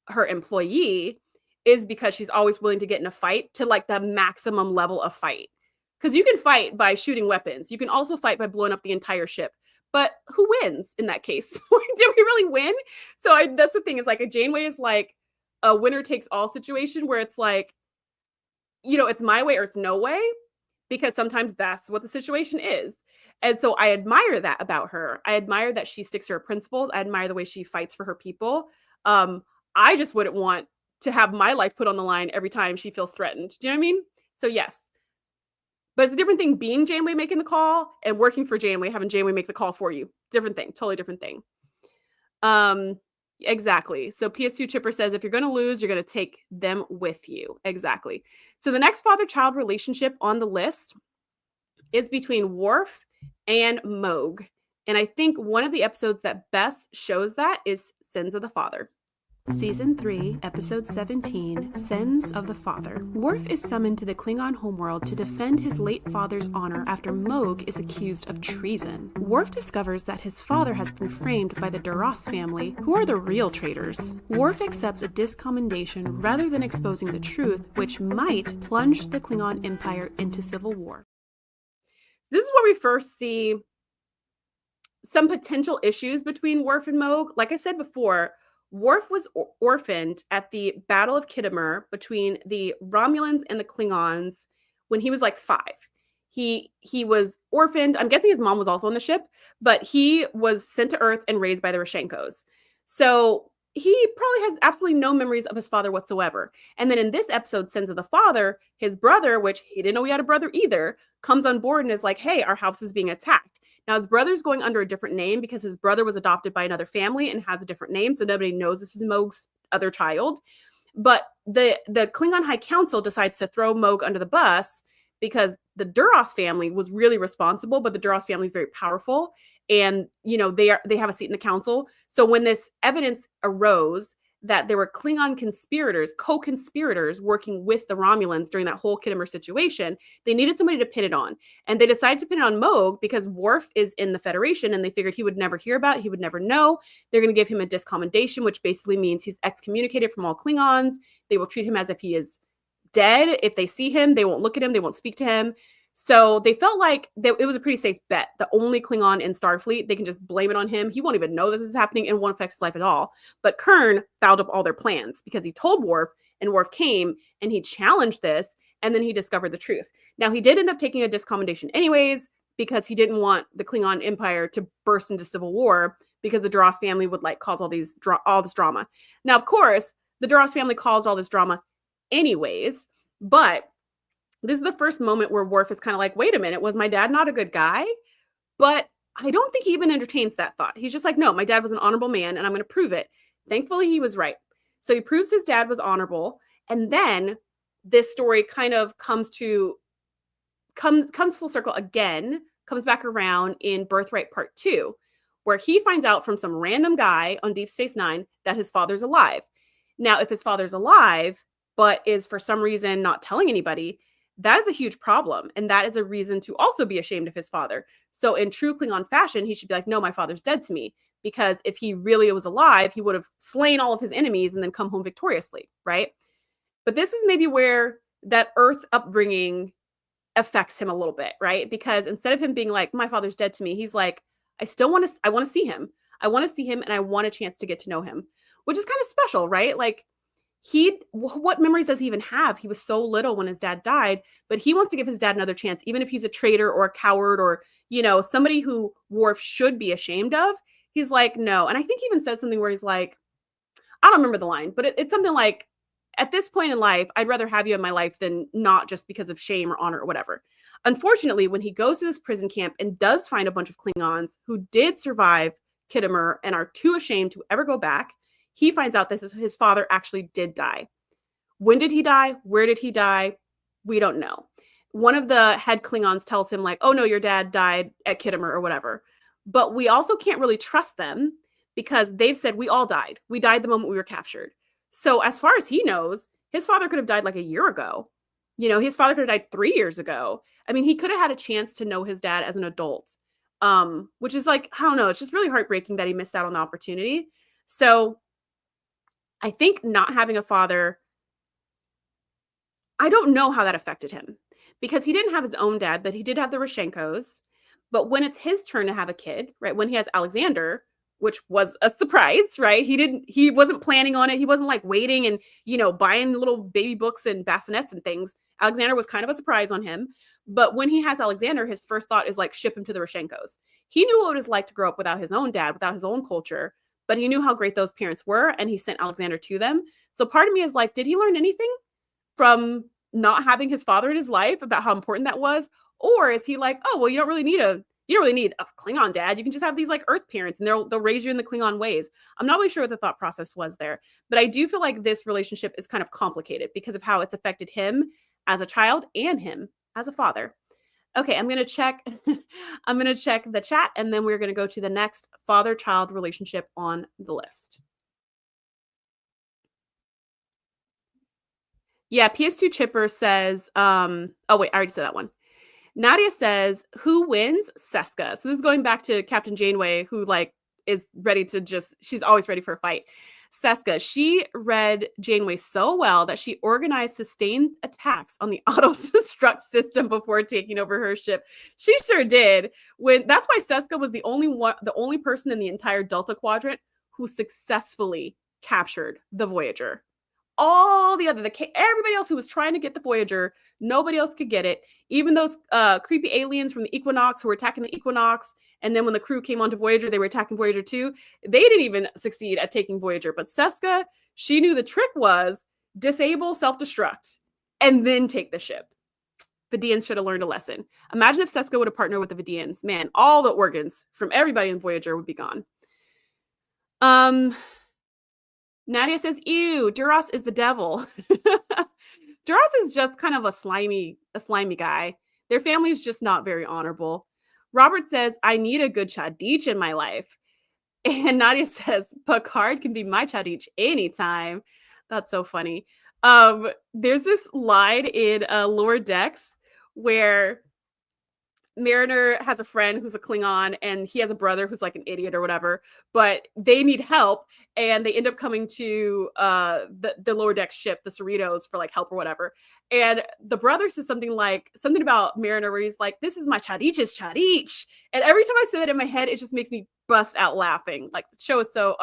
her employee is because she's always willing to get in a fight to like the maximum level of fight. Because you can fight by shooting weapons. You can also fight by blowing up the entire ship. But who wins in that case? Do we really win? So that's the thing, is like a Janeway is like a winner takes all situation where it's like, it's my way or it's no way, because sometimes that's what the situation is. And so I admire that about her. I admire that she sticks to her principles. I admire the way she fights for her people. I just wouldn't want to have my life put on the line every time she feels threatened. Do you know what I mean? So yes. But it's a different thing being Janeway making the call and working for Janeway, having Janeway make the call for you. Different thing, totally different thing. Exactly. So PS2 Chipper says, if you're going to lose, you're going to take them with you. Exactly. So the next father-child relationship on the list is between Worf and Mogh. And I think one of the episodes that best shows that is Sins of the Father. Season 3, Episode 17, Sins of the Father. Worf is summoned to the Klingon homeworld to defend his late father's honor after Mogh is accused of treason. Worf discovers that his father has been framed by the Duras family, who are the real traitors. Worf accepts a discommendation rather than exposing the truth, which might plunge the Klingon Empire into civil war. This is where we first see some potential issues between Worf and Mogh. Like I said before, Worf was orphaned at the Battle of Khitomer between the Romulans and the Klingons when he was like 5. He was orphaned. I'm guessing his mom was also on the ship, but he was sent to Earth and raised by the Rashenkos. So he probably has absolutely no memories of his father whatsoever. And then in this episode, Sins of the Father, his brother, which he didn't know he had a brother either, comes on board and is like, hey, our house is being attacked. Now, his brother's going under a different name because his brother was adopted by another family and has a different name, so nobody knows this is Mogh's other child. But the Klingon High Council decides to throw Mogh under the bus because the Duras family was really responsible, but the Duras family is very powerful, and they have a seat in the council. So when this evidence arose that there were Klingon conspirators, co-conspirators working with the Romulans during that whole Khitomer situation, they needed somebody to pin it on. And they decided to pin it on Mogh because Worf is in the Federation and they figured he would never hear about it, he would never know. They're going to give him a discommendation, which basically means he's excommunicated from all Klingons. They will treat him as if he is dead. If they see him, they won't look at him, they won't speak to him. So they felt like it was a pretty safe bet. The only Klingon in Starfleet, they can just blame it on him. He won't even know that this is happening and won't affect his life at all. But Kurn fouled up all their plans because he told Worf, and Worf came and he challenged this, and then he discovered the truth. Now, he did end up taking a discommendation anyways because he didn't want the Klingon Empire to burst into civil war because the Duras family would cause all this drama. Now, of course, the Duras family caused all this drama anyways, but this is the first moment where Worf is kind of like, wait a minute, was my dad not a good guy? But I don't think he even entertains that thought. He's just like, no, my dad was an honorable man and I'm going to prove it. Thankfully, he was right. So he proves his dad was honorable. And then this story kind of comes full circle again, comes back around in Birthright Part 2, where he finds out from some random guy on Deep Space Nine that his father's alive. Now, if his father's alive, but is for some reason not telling anybody, that is a huge problem. And that is a reason to also be ashamed of his father. So in true Klingon fashion, he should be like, no, my father's dead to me. Because if he really was alive, he would have slain all of his enemies and then come home victoriously, right? But this is maybe where that Earth upbringing affects him a little bit, right? Because instead of him being like, my father's dead to me, he's like, I want to see him. I want to see him and I want a chance to get to know him, which is kind of special, right? Like, what memories does he even have? He was so little when his dad died, but he wants to give his dad another chance, even if he's a traitor or a coward or, somebody who Worf should be ashamed of. He's like, no. And I think he even says something where he's like, I don't remember the line, but it's something like, at this point in life, I'd rather have you in my life than not, just because of shame or honor or whatever. Unfortunately, when he goes to this prison camp and does find a bunch of Klingons who did survive Khitomer and are too ashamed to ever go back, he finds out this is his father actually did die. When did he die? Where did he die? We don't know. One of the head Klingons tells him like, oh no, your dad died at Khitomer or whatever. But we also can't really trust them because they've said we all died. We died the moment we were captured. So as far as he knows, his father could have died like a year ago. His father could have died 3 years ago. I mean, he could have had a chance to know his dad as an adult, which is like, I don't know. It's just really heartbreaking that he missed out on the opportunity. So I think not having a father, I don't know how that affected him because he didn't have his own dad, but he did have the Rashenkos. But when it's his turn to have a kid, right? When he has Alexander, which was a surprise, right? He wasn't planning on it. He wasn't like waiting and, buying little baby books and bassinets and things. Alexander was kind of a surprise on him. But when he has Alexander, his first thought is like, ship him to the Rashenkos. He knew what it was like to grow up without his own dad, without his own culture. But he knew how great those parents were, and he sent Alexander to them. So part of me is like, did he learn anything from not having his father in his life about how important that was? Or is he like, oh, well, you don't really need a Klingon dad. You can just have these like Earth parents and they'll raise you in the Klingon ways. I'm not really sure what the thought process was there, but I do feel like this relationship is kind of complicated because of how it's affected him as a child and him as a father. Okay, I'm going to check I'm going to check the chat and then we're going to go to the next father-child relationship on the list. Yeah, PS2 Chipper says oh wait, I already said that one. Nadia says, who wins? Seska. So this is going back to Captain Janeway, who like is ready to she's always ready for a fight. Seska, she read Janeway so well that she organized sustained attacks on the auto-destruct system before taking over her ship. She sure did. That's why Seska was the only person in the entire Delta Quadrant who successfully captured the Voyager. All the everybody else who was trying to get the Voyager, nobody else could get it. Even those creepy aliens from the Equinox who were attacking the Equinox, and then when the crew came onto Voyager, they were attacking Voyager too. They didn't even succeed at taking Voyager. But Seska, she knew the trick was disable, self-destruct, and then take the ship. The Vidians should have learned a lesson. Imagine if Seska would have partnered with the Vidians. Man, all the organs from everybody in Voyager would be gone. Nadia says, ew, Duras is the devil. Duras is just kind of a slimy guy. Their family is just not very honorable. Robert says, I need a good Chadich in my life. And Nadia says, Picard can be my Chadich anytime. That's so funny. There's this line in Lower Decks where Mariner has a friend who's a Klingon and he has a brother who's like an idiot or whatever, but they need help and they end up coming to the Lower Deck ship, the Cerritos, for like help or whatever. And the brother says something about Mariner where he's like, this is my Chadich's Chadich. And every time I say that in my head, it just makes me bust out laughing. Like the show is so,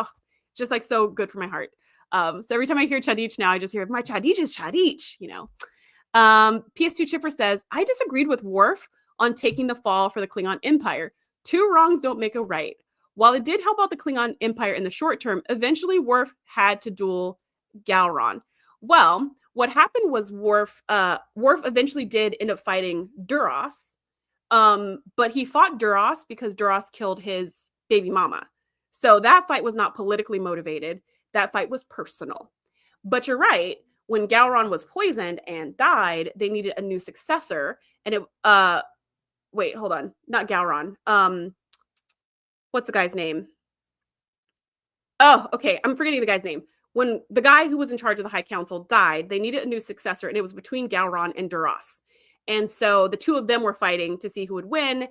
just like so good for my heart. So every time I hear Chadich now, I just hear my Chadich's Chadich, you know. PS2 Chipper says, I disagreed with Worf on taking the fall for the Klingon Empire. Two wrongs don't make a right. While it did help out the Klingon Empire in the short term, eventually Worf had to duel Gowron. Well, what happened was Worf eventually did end up fighting Duras, but he fought Duras because Duras killed his baby mama. So that fight was not politically motivated. That fight was personal. But you're right. When Gowron was poisoned and died, they needed a new successor. And it, wait, hold on. Not Gowron. What's the guy's name? Oh, okay. I'm forgetting the guy's name. When the guy who was in charge of the High Council died, they needed a new successor, and it was between Gowron and Duras. And so the two of them were fighting to see who would win.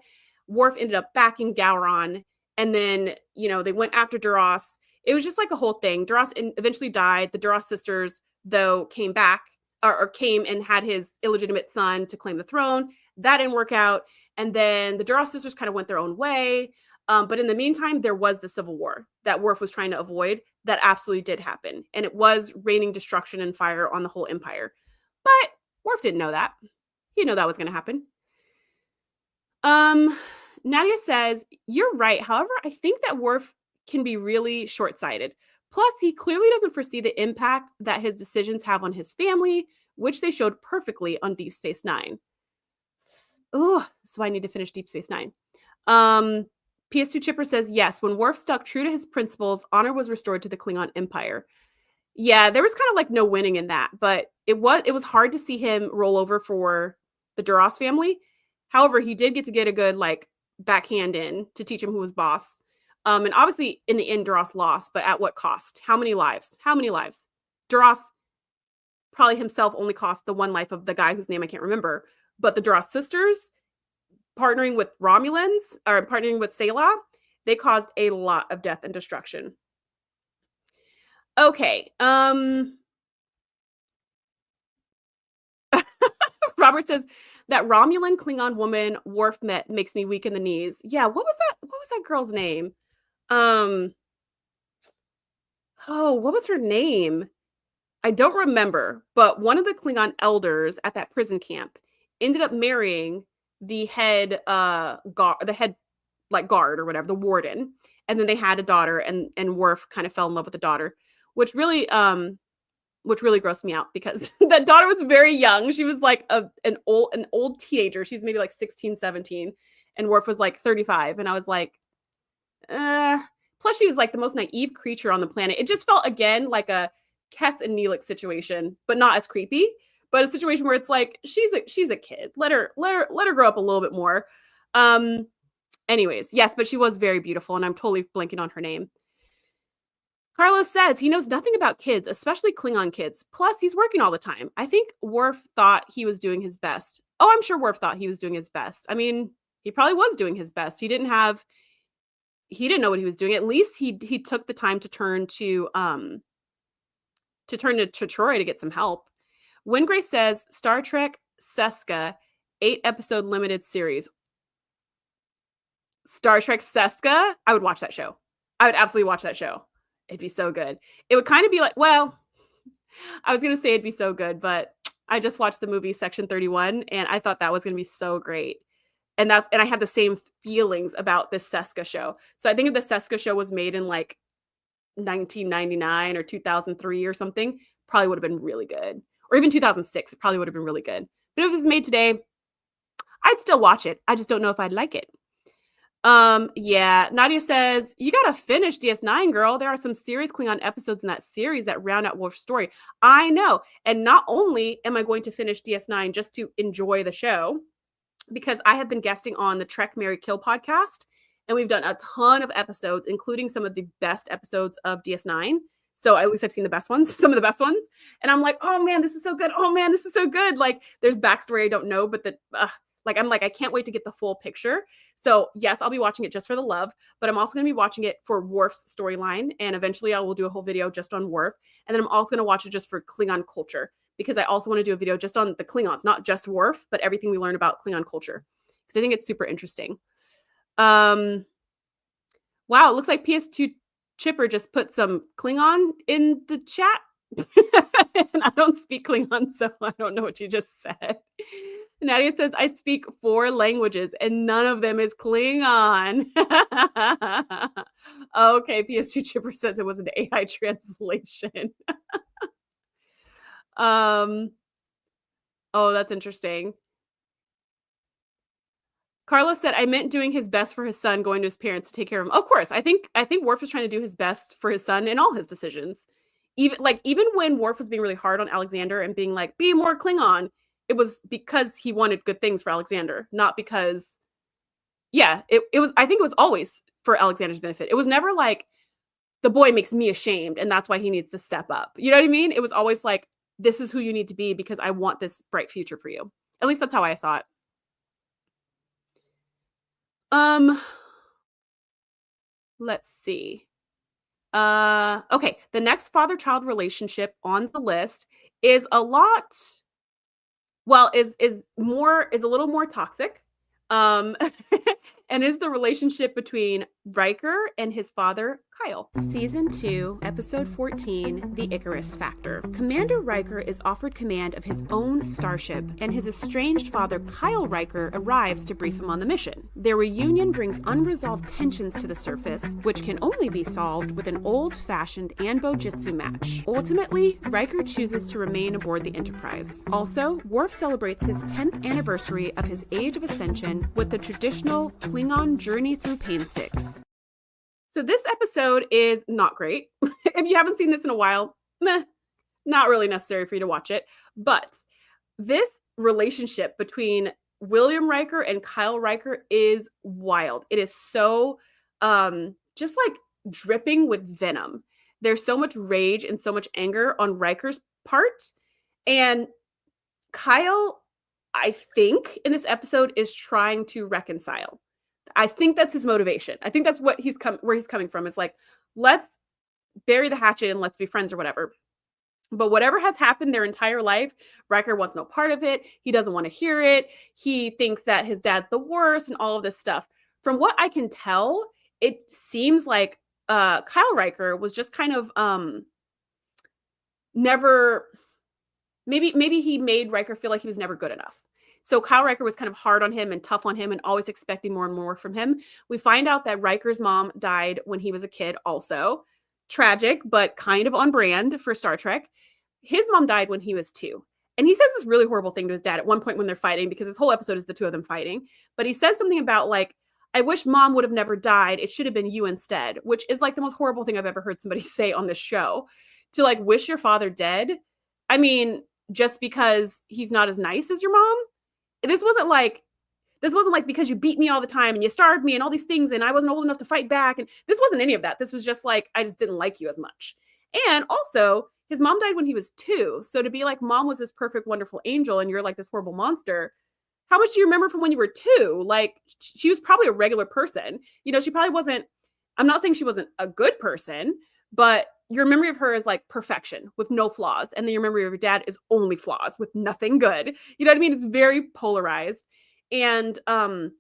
Worf ended up backing Gowron, and then, you know, they went after Duras. It was just like a whole thing. Duras eventually died. The Duras sisters, though, came back or came and had his illegitimate son to claim the throne. That didn't work out. And then the Duras sisters kind of went their own way. But in the meantime, there was the Civil War that Worf was trying to avoid. That absolutely did happen. And it was raining destruction and fire on the whole empire. But Worf didn't know that. He didn't know that was going to happen. Nadia says, you're right. However, I think that Worf can be really short-sighted. Plus, he clearly doesn't foresee the impact that his decisions have on his family, which they showed perfectly on Deep Space Nine. Oh, that's why I need to finish Deep Space Nine. PS2 Chipper says, yes, when Worf stuck true to his principles, honor was restored to the Klingon Empire. Yeah, there was kind of like no winning in that, but it was hard to see him roll over for the Duras family. However, he did get a good like backhand in to teach him who was boss. And obviously in the end, Duras lost, but at what cost? How many lives? Duras probably himself only cost the one life of the guy whose name I can't remember, but the Duras sisters partnering with Romulans or partnering with Selah, they caused a lot of death and destruction. Okay. Robert says that Romulan Klingon woman Worf met makes me weak in the knees. Yeah, what was that girl's name? Oh, what was her name? I don't remember, but one of the Klingon elders at that prison camp ended up marrying the head guard or whatever, the warden, and then they had a daughter, and Worf kind of fell in love with the daughter, which really which really grossed me out because that daughter was very young. She was like an old teenager. She's maybe like 16, 17. And Worf was like 35. And I was like, plus she was like the most naive creature on the planet. It just felt again like a Kess and Neelix situation, but not as creepy. But a situation where it's like she's a kid. Let her grow up a little bit more. Anyways, yes, but she was very beautiful, and I'm totally blanking on her name. Carlos says he knows nothing about kids, especially Klingon kids. Plus, he's working all the time. I think Worf thought he was doing his best. Oh, I'm sure Worf thought he was doing his best. I mean, he probably was doing his best. He didn't know what he was doing. At least he took the time to turn to Troy to get some help. Wingray says Star Trek Seska 8-episode limited series. Star Trek Seska? I would watch that show. I would absolutely watch that show. It'd be so good. It would kind of be like, well, I was going to say it'd be so good, but I just watched the movie Section 31 and I thought that was going to be so great. And I had the same feelings about this Seska show. So I think if the Seska show was made in like 1999 or 2003 or something, probably would have been really good. Or even 2006, it probably would have been really good. But if it was made today, I'd still watch it. I just don't know if I'd like it. Yeah, Nadia says, you gotta finish DS9, girl. There are some serious Klingon episodes in that series that round out Worf's story. I know. And not only am I going to finish DS9 just to enjoy the show, because I have been guesting on the Trek, Marry, Kill podcast, and we've done a ton of episodes, including some of the best episodes of DS9. So at least I've seen the best ones, some of the best ones. And I'm like, oh man, this is so good. Oh man, this is so good. Like there's backstory I don't know, but I can't wait to get the full picture. So yes, I'll be watching it just for the love, but I'm also going to be watching it for Worf's storyline. And eventually I will do a whole video just on Worf. And then I'm also going to watch it just for Klingon culture, because I also want to do a video just on the Klingons, not just Worf, but everything we learn about Klingon culture, because I think it's super interesting. Wow, it looks like PS2 Chipper just put some Klingon in the chat. And I don't speak Klingon, so I don't know what you just said. Nadia says, I speak 4 languages and none of them is Klingon. Okay, PS2 Chipper says it was an AI translation. Oh, that's interesting. Carlos said, I meant doing his best for his son, going to his parents to take care of him. Of course, I think Worf was trying to do his best for his son in all his decisions. Even when Worf was being really hard on Alexander and being like, be more Klingon, it was because he wanted good things for Alexander, not because, yeah, it was, I think it was always for Alexander's benefit. It was never like, the boy makes me ashamed and that's why he needs to step up. You know what I mean? It was always like, this is who you need to be because I want this bright future for you. At least that's how I saw it. Let's see. Okay, the next father-child relationship on the list is a little more toxic. And is the relationship between Riker and his father, Kyle. Season 2, Episode 14, The Icarus Factor. Commander Riker is offered command of his own starship, and his estranged father, Kyle Riker, arrives to brief him on the mission. Their reunion brings unresolved tensions to the surface, which can only be solved with an old-fashioned Anbo-Jitsu match. Ultimately, Riker chooses to remain aboard the Enterprise. Also, Worf celebrates his 10th anniversary of his Age of Ascension with the traditional Klingon journey through pain sticks. So this episode is not great. If you haven't seen this in a while, not really necessary for you to watch it. But this relationship between William Riker and Kyle Riker is wild. It is so just like dripping with venom. There's so much rage and so much anger on Riker's part. And Kyle, I think, in this episode is trying to reconcile. I think that's his motivation. I think that's what where he's coming from. Is like, let's bury the hatchet and let's be friends or whatever. But whatever has happened their entire life, Riker wants no part of it. He doesn't want to hear it. He thinks that his dad's the worst and all of this stuff. From what I can tell, it seems like Kyle Riker was just kind of never. Maybe he made Riker feel like he was never good enough. So Kyle Riker was kind of hard on him and tough on him and always expecting more and more from him. We find out that Riker's mom died when he was a kid also. Tragic, but kind of on brand for Star Trek. his mom died when he was 2. And he says this really horrible thing to his dad at one point when they're fighting, because this whole episode is the two of them fighting. But he says something about like, I wish mom would have never died. It should have been you instead, which is like the most horrible thing I've ever heard somebody say on this show. To like wish your father dead. I mean, just because he's not as nice as your mom. This wasn't like because you beat me all the time and you starved me and all these things and I wasn't old enough to fight back. And this wasn't any of that. This was just like, I just didn't like you as much. And also, his mom died when he was 2. So to be like, mom was this perfect, wonderful angel and you're like this horrible monster. How much do you remember from when you were 2? Like, she was probably a regular person. You know, she probably wasn't, I'm not saying she wasn't a good person, but your memory of her is like perfection with no flaws. And then your memory of your dad is only flaws with nothing good. You know what I mean? It's very polarized. And I'm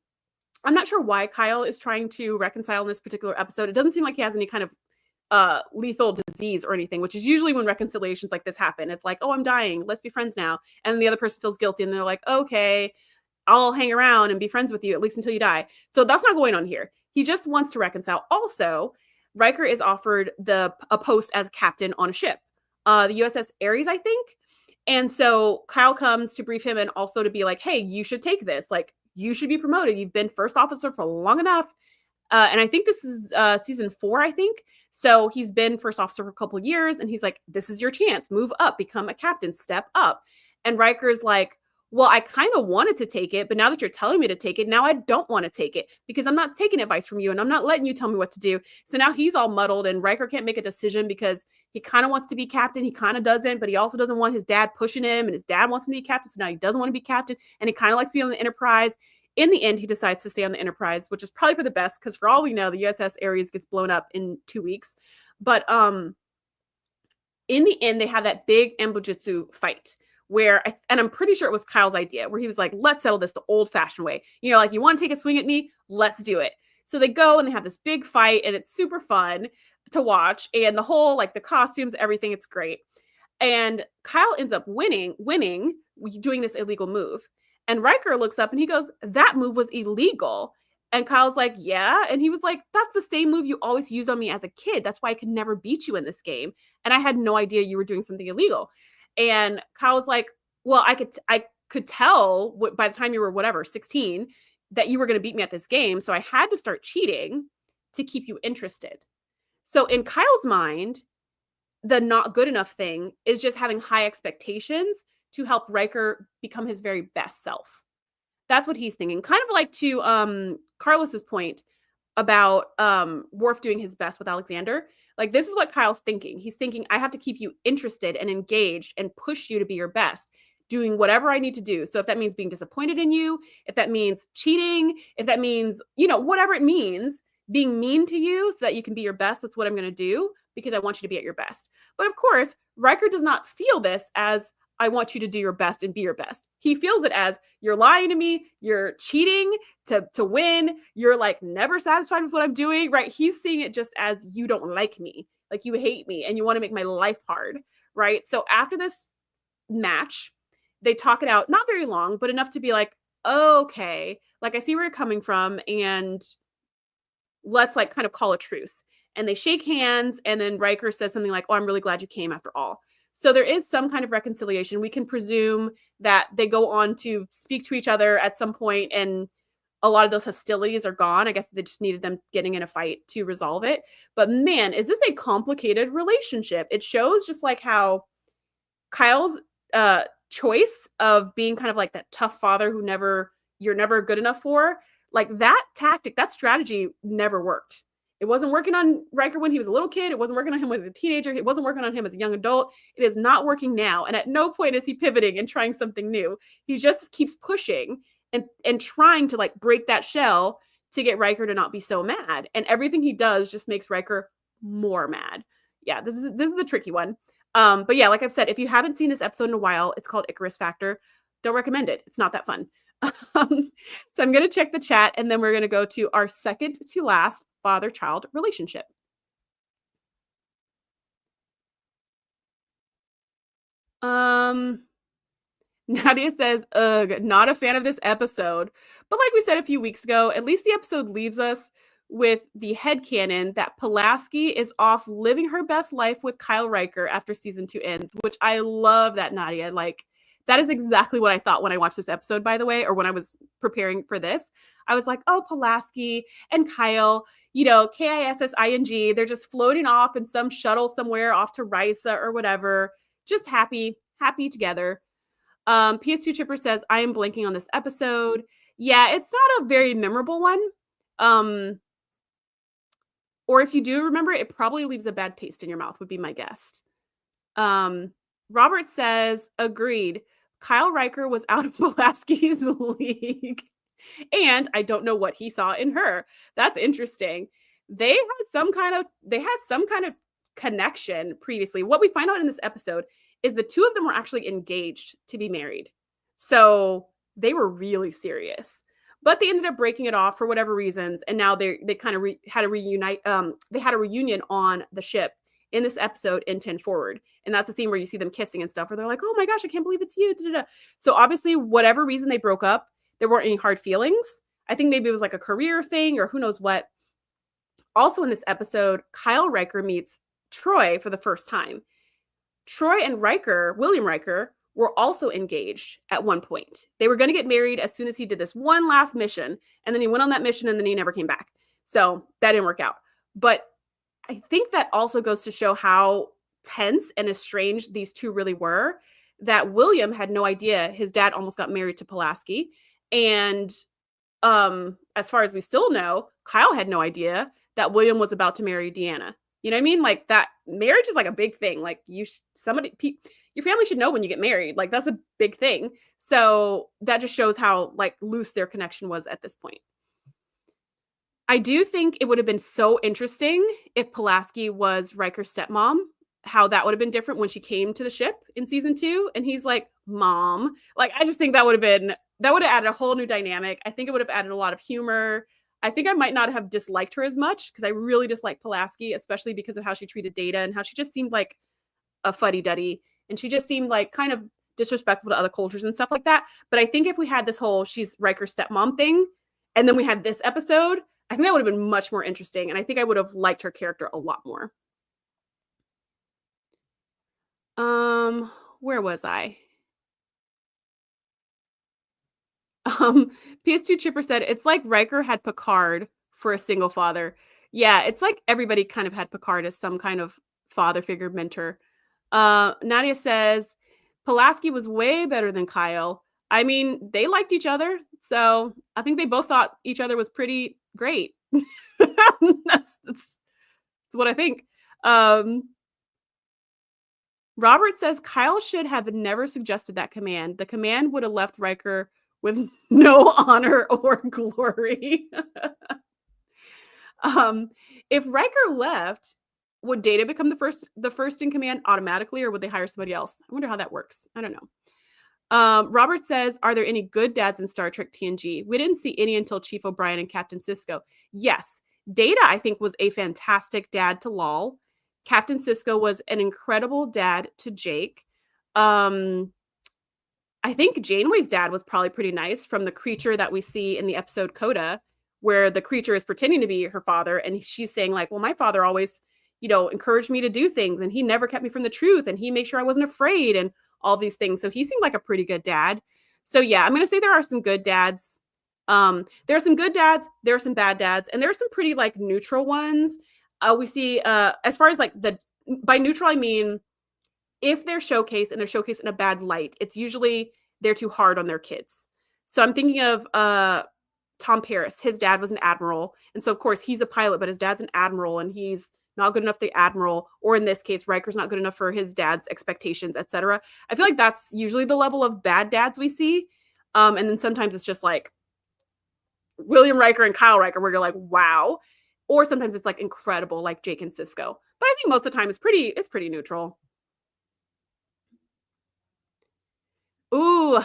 not sure why Kyle is trying to reconcile in this particular episode. It doesn't seem like he has any kind of lethal disease or anything, which is usually when reconciliations like this happen. It's like, oh, I'm dying. Let's be friends now. And the other person feels guilty and they're like, okay, I'll hang around and be friends with you at least until you die. So that's not going on here. He just wants to reconcile. Also, Riker is offered a post as captain on a ship, the USS Ares, I think. And so Kyle comes to brief him and also to be like, hey, you should take this. Like, you should be promoted. You've been first officer for long enough. And I think this is season 4, I think. So he's been first officer for a couple of years. And he's like, this is your chance. Move up, become a captain, step up. And Riker's like, well, I kind of wanted to take it, but now that you're telling me to take it, now I don't want to take it because I'm not taking advice from you and I'm not letting you tell me what to do. So now he's all muddled and Riker can't make a decision because he kind of wants to be captain. He kind of doesn't, but he also doesn't want his dad pushing him and his dad wants him to be captain. So now he doesn't want to be captain and he kind of likes to be on the Enterprise. In the end, he decides to stay on the Enterprise, which is probably for the best because for all we know, the USS Ares gets blown up in 2 weeks. But in the end, they have that big Ambujitsu fight where, and I'm pretty sure it was Kyle's idea, where he was like, let's settle this the old-fashioned way. You know, like, you want to take a swing at me? Let's do it. So they go and they have this big fight, and it's super fun to watch. And the whole, like, the costumes, everything, it's great. And Kyle ends up winning, doing this illegal move. And Riker looks up and he goes, that move was illegal. And Kyle's like, yeah. And he was like, that's the same move you always used on me as a kid. That's why I could never beat you in this game. And I had no idea you were doing something illegal. And Kyle was like, well, I could tell by the time you were whatever, 16, that you were going to beat me at this game. So I had to start cheating to keep you interested. So in Kyle's mind, the not good enough thing is just having high expectations to help Riker become his very best self. That's what he's thinking. Kind of like to Carlos's point about Worf doing his best with Alexander. Like, this is what Kyle's thinking. He's thinking, I have to keep you interested and engaged and push you to be your best, doing whatever I need to do. So if that means being disappointed in you, if that means cheating, if that means, you know, whatever it means, being mean to you so that you can be your best, that's what I'm going to do because I want you to be at your best. But of course, Riker does not feel this as I want you to do your best and be your best. He feels it as you're lying to me, you're cheating to win, you're like never satisfied with what I'm doing, right? He's seeing it just as you don't like me, like you hate me and you want to make my life hard, right? So after this match, they talk it out, not very long, but enough to be like, okay, like I see where you're coming from and let's like kind of call a truce. And they shake hands and then Riker says something like, oh, I'm really glad you came after all. So there is some kind of reconciliation. We can presume that they go on to speak to each other at some point and a lot of those hostilities are gone. I guess they just needed them getting in a fight to resolve it. But man, is this a complicated relationship? It shows just like how Kyle's choice of being kind of like that tough father who you're never good enough for, like that tactic, that strategy never worked. It wasn't working on Riker when he was a little kid. It wasn't working on him as a teenager. It wasn't working on him as a young adult. It is not working now. And at no point is he pivoting and trying something new. He just keeps pushing and trying to like break that shell to get Riker to not be so mad. And everything he does just makes Riker more mad. Yeah, this is the tricky one. But yeah, like I've said, if you haven't seen this episode in a while, it's called Icarus Factor. Don't recommend it. It's not that fun. So I'm going to check the chat and then we're going to go to our second to last father-child relationship. Nadia says, ugh, not a fan of this episode. But like we said a few weeks ago, at least the episode leaves us with the headcanon that Pulaski is off living her best life with Kyle Riker after season 2 ends, which I love that, Nadia. Like, that is exactly what I thought when I watched this episode, by the way, or when I was preparing for this. I was like, oh, Pulaski and Kyle, you know, Kissing, they're just floating off in some shuttle somewhere off to Risa or whatever. Just happy together. PS2 Chipper says, I am blanking on this episode. Yeah, it's not a very memorable one. Or if you do remember it, it probably leaves a bad taste in your mouth, would be my guess. Robert says, agreed. Kyle Riker was out of Pulaski's league. And I don't know what he saw in her. That's interesting. They had some kind of connection previously. What we find out in this episode is the two of them were actually engaged to be married. So they were really serious. But they ended up breaking it off for whatever reasons, and now they kind of had a reunite. They had a reunion on the ship in this episode in 10 Forward, and that's the theme where you see them kissing and stuff. Where they're like, "Oh my gosh, I can't believe it's you!" Da-da-da. So obviously, whatever reason they broke up, there weren't any hard feelings. I think maybe it was like a career thing or who knows what. Also in this episode, Kyle Riker meets Troy for the first time. Troy and Riker, William Riker, were also engaged at one point. They were going to get married as soon as he did this one last mission, and then he went on that mission and then he never came back. So that didn't work out. But I think that also goes to show how tense and estranged these two really were, that William had no idea his dad almost got married to Pulaski. And as far as we still know, Kyle had no idea that William was about to marry Deanna. You know what I mean? Like, that marriage is like a big thing. Like, your family should know when you get married. Like, that's a big thing. So that just shows how like loose their connection was at this point. I do think it would have been so interesting if Pulaski was Riker's stepmom, how that would have been different when she came to the ship in season 2. And he's like, Mom. Like, I just think that would have added a whole new dynamic. I think it would have added a lot of humor. I think I might not have disliked her as much because I really disliked Pulaski, especially because of how she treated Data and how she just seemed like a fuddy-duddy. And she just seemed like kind of disrespectful to other cultures and stuff like that. But I think if we had this whole she's Riker's stepmom thing, and then we had this episode, I think that would have been much more interesting. And I think I would have liked her character a lot more. Where was I? PS2 Chipper said, it's like Riker had Picard for a single father. Yeah, it's like everybody kind of had Picard as some kind of father figure mentor. Nadia says, Pulaski was way better than Kyle. I mean, they liked each other. So I think they both thought each other was pretty great. That's what I think. Robert says, Kyle should have never suggested that command. The command would have left Riker with no honor or glory. If Riker left, would Data become the first in command automatically, or would they hire somebody else? I wonder how that works. I don't know. Robert says, are there any good dads in Star Trek TNG? We didn't see any until Chief O'Brien and Captain Sisko. Yes, Data, I think, was a fantastic dad to Lal. Captain Sisko was an incredible dad to Jake. I think Janeway's dad was probably pretty nice, from the creature that we see in the episode Coda, where the creature is pretending to be her father. And she's saying like, well, my father always, encouraged me to do things, and he never kept me from the truth, and he made sure I wasn't afraid, and all these things. So he seemed like a pretty good dad. So yeah, I'm going to say there are some good dads. There are some good dads. There are some bad dads, and there are some pretty like neutral ones. We see, as far as like by neutral, I mean, if they're showcased and they're showcased in a bad light, it's usually they're too hard on their kids. So I'm thinking of Tom Paris. His dad was an admiral. And so, of course, he's a pilot, but his dad's an admiral, and he's not good enough for the admiral. Or in this case, Riker's not good enough for his dad's expectations, etc. I feel like that's usually the level of bad dads we see. And then sometimes it's just like William Riker and Kyle Riker, where you're like, wow. Or sometimes it's like incredible, like Jake and Sisko. But I think most of the time it's pretty neutral. Ooh.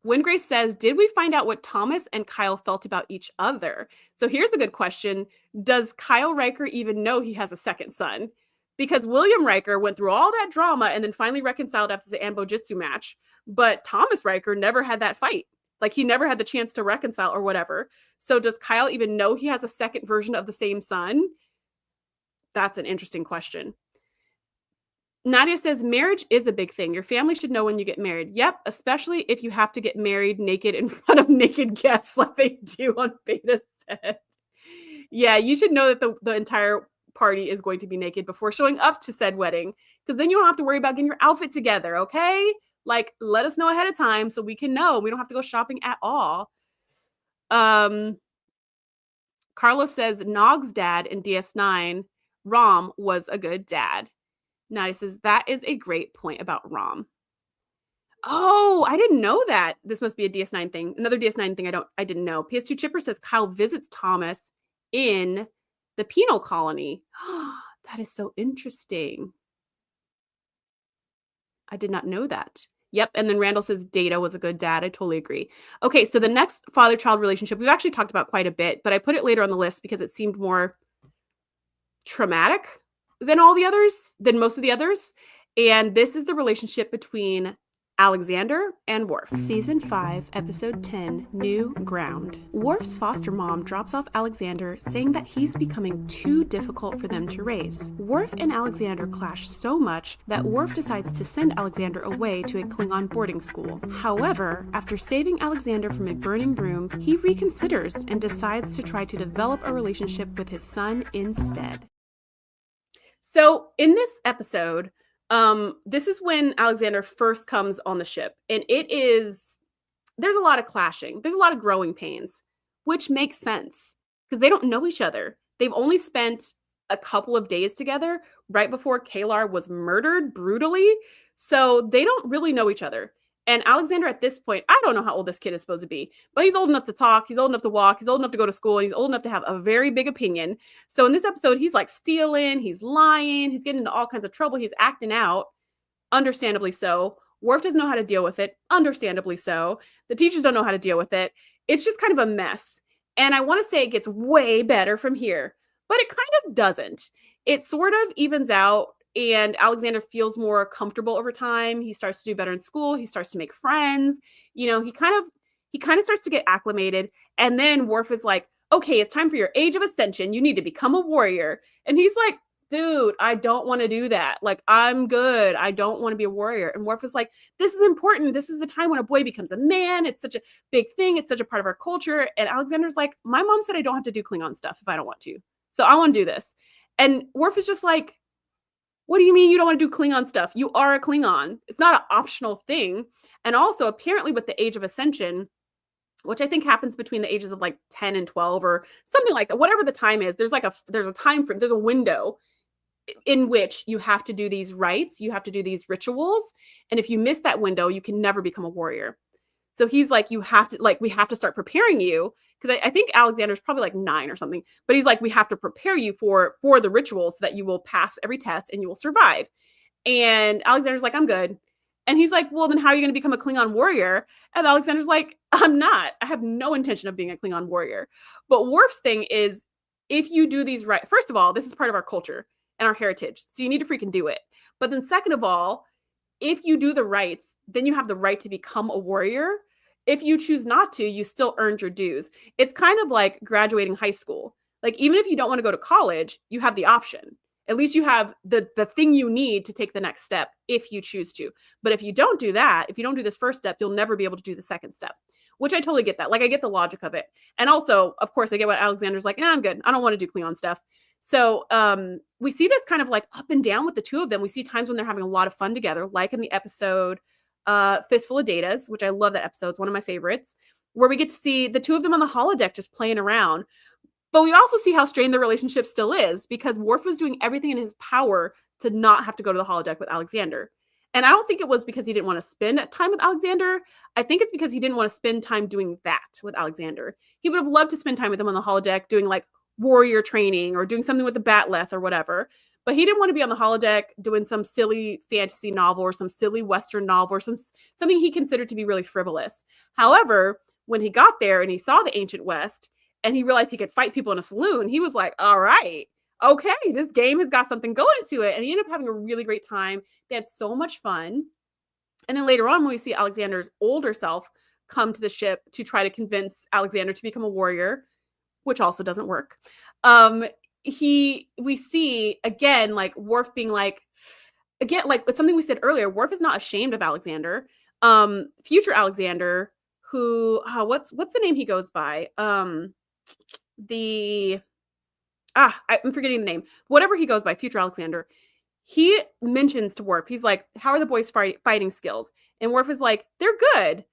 Wingrace says, did we find out what Thomas and Kyle felt about each other? So here's a good question. Does Kyle Riker even know he has a second son? Because William Riker went through all that drama and then finally reconciled after the Anbo Jitsu match. But Thomas Riker never had that fight. Like he never had the chance to reconcile or whatever. So does Kyle even know he has a second version of the same son? That's an interesting question. Nadia says marriage is a big thing. Your family should know when you get married. Yep, especially if you have to get married naked in front of naked guests like they do on Beta Set. Yeah, you should know that the entire party is going to be naked before showing up to said wedding, because then you don't have to worry about getting your outfit together, okay? Like, let us know ahead of time so we can know. We don't have to go shopping at all. Carlos says Nog's dad in DS9, Rom, was a good dad. Nadia says that is a great point about Rom. Oh, I didn't know that. This must be a DS9 thing. Another DS9 thing I didn't know. PS2 Chipper says Kyle visits Thomas in the penal colony. That is so interesting. I did not know that. Yep. And then Randall says Data was a good dad. I totally agree. Okay. So the next father-child relationship we've actually talked about quite a bit, but I put it later on the list because it seemed more traumatic than most of the others. And this is the relationship between Alexander and Worf. Season 5, Episode 10, New Ground. Worf's foster mom drops off Alexander, saying that he's becoming too difficult for them to raise. Worf and Alexander clash so much that Worf decides to send Alexander away to a Klingon boarding school. However, after saving Alexander from a burning room, he reconsiders and decides to try to develop a relationship with his son instead. So in this episode, this is when Alexander first comes on the ship, and there's a lot of clashing. There's a lot of growing pains, which makes sense because they don't know each other. They've only spent a couple of days together right before Kalar was murdered brutally. So they don't really know each other. And Alexander at this point, I don't know how old this kid is supposed to be, but he's old enough to talk. He's old enough to walk. He's old enough to go to school. And he's old enough to have a very big opinion. So in this episode, he's like stealing, he's lying, he's getting into all kinds of trouble. He's acting out, understandably so. Worf doesn't know how to deal with it, understandably so. The teachers don't know how to deal with it. It's just kind of a mess. And I want to say it gets way better from here, but it kind of doesn't. It sort of evens out. And Alexander feels more comfortable over time. He starts to do better in school. He starts to make friends. You know, he kind of starts to get acclimated. And then Worf is like, okay, it's time for your age of ascension. You need to become a warrior. And he's like, dude, I don't want to do that. Like, I'm good. I don't want to be a warrior. And Worf is like, this is important. This is the time when a boy becomes a man. It's such a big thing. It's such a part of our culture. And Alexander's like, my mom said I don't have to do Klingon stuff if I don't want to. So I want to do this. And Worf is just like, what do you mean you don't want to do Klingon stuff? You are a Klingon. It's not an optional thing. And also, apparently with the age of ascension, which I think happens between the ages of like 10 and 12 or something like that, whatever the time is, there's a time frame, there's a window in which you have to do these rites, you have to do these rituals. And if you miss that window, you can never become a warrior. So he's like, we have to start preparing you. Because I think Alexander's probably like 9 or something, but he's like, we have to prepare you for the ritual so that you will pass every test and you will survive. And Alexander's like, I'm good. And he's like, well, then how are you going to become a Klingon warrior? And Alexander's like, I'm not. I have no intention of being a Klingon warrior. But Worf's thing is, if you do these right, first of all, this is part of our culture and our heritage. So you need to freaking do it. But then second of all, if you do the rites, then you have the right to become a warrior. If you choose not to, you still earned your dues. It's kind of like graduating high school. Like, even if you don't want to go to college, you have the option. At least you have the thing you need to take the next step if you choose to. But if you don't do that, if you don't do this first step, you'll never be able to do the second step, which I totally get that. Like, I get the logic of it. And also, of course, I get what Alexander's like, I'm good. I don't want to do Klingon stuff. So we see this kind of like up and down with the two of them. We see times when they're having a lot of fun together, like in the episode Fistful of Datas, which I love that episode. It's one of my favorites, where we get to see the two of them on the holodeck just playing around. But we also see how strained the relationship still is, because Worf was doing everything in his power to not have to go to the holodeck with Alexander. And I don't think it was because he didn't want to spend time with Alexander. I think it's because he didn't want to spend time doing that with Alexander. He would have loved to spend time with him on the holodeck doing like warrior training or doing something with the Batleth or whatever. But he didn't want to be on the holodeck doing some silly fantasy novel or some silly Western novel or something he considered to be really frivolous. However, when he got there and he saw the ancient West and he realized he could fight people in a saloon, he was like, all right, okay, this game has got something going to it. And he ended up having a really great time. They had so much fun. And then later on, when we see Alexander's older self come to the ship to try to convince Alexander to become a warrior, which also doesn't work. We see again, like Worf being like, again, like it's something we said earlier, Worf is not ashamed of Alexander. Future Alexander, who what's the name he goes by? I'm forgetting the name. Whatever he goes by, future Alexander. He mentions to Worf, he's like, how are the boys' fighting skills? And Worf is like, they're good.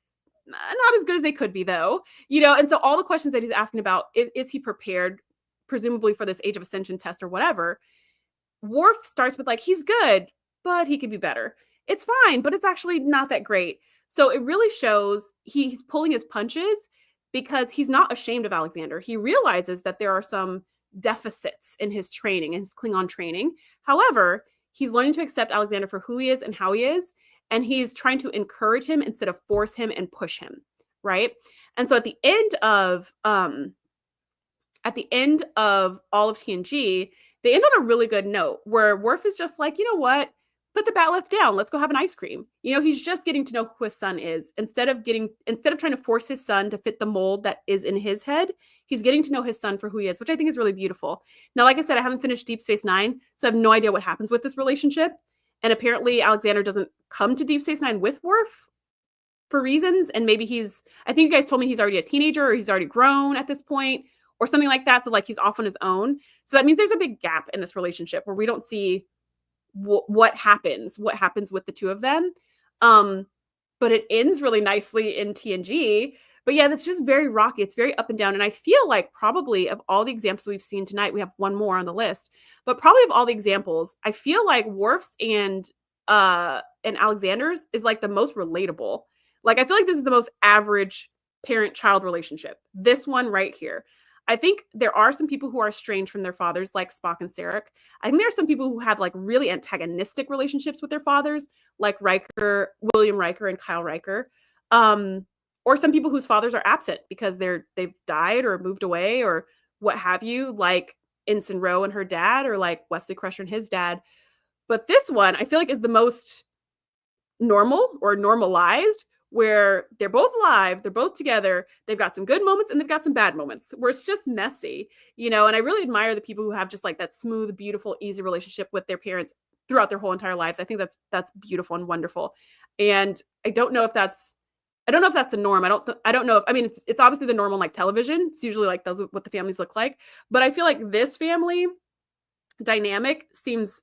Not as good as they could be, though. And so all the questions that he's asking about, is he prepared, presumably for this Age of Ascension test or whatever? Worf starts with like, he's good, but he could be better. It's fine, but it's actually not that great. So it really shows he's pulling his punches because he's not ashamed of Alexander. He realizes that there are some deficits in his training, in his Klingon training. However, he's learning to accept Alexander for who he is and how he is. And he's trying to encourage him instead of force him and push him. Right. And so at the end of all of TNG, they end on a really good note where Worf is just like, you know what? Put the bat lift down. Let's go have an ice cream. He's just getting to know who his son is instead of trying to force his son to fit the mold that is in his head. He's getting to know his son for who he is, which I think is really beautiful. Now, like I said, I haven't finished Deep Space Nine, so I have no idea what happens with this relationship. And apparently Alexander doesn't come to Deep Space Nine with Worf for reasons. And maybe I think you guys told me he's already a teenager or he's already grown at this point or something like that. So like he's off on his own. So that means there's a big gap in this relationship where we don't see what happens with the two of them. But it ends really nicely in TNG. But yeah, that's just very rocky. It's very up and down. And I feel like probably of all the examples we've seen tonight, we have one more on the list, but probably of all the examples, I feel like Worf's and Alexander's is like the most relatable. Like, I feel like this is the most average parent-child relationship. This one right here. I think there are some people who are estranged from their fathers, like Spock and Sarek. I think there are some people who have like really antagonistic relationships with their fathers, like William Riker and Kyle Riker. Or some people whose fathers are absent because they've died or moved away or what have you, like Ensign Ro and her dad, or like Wesley Crusher and his dad. But this one, I feel like is the most normal or normalized, where they're both alive, they're both together, they've got some good moments and they've got some bad moments where it's just messy, and I really admire the people who have just like that smooth, beautiful, easy relationship with their parents throughout their whole entire lives. I think that's beautiful and wonderful. And I don't know if that's the norm. I don't know if, it's obviously the norm on like television. It's usually like those what the families look like, but I feel like this family dynamic seems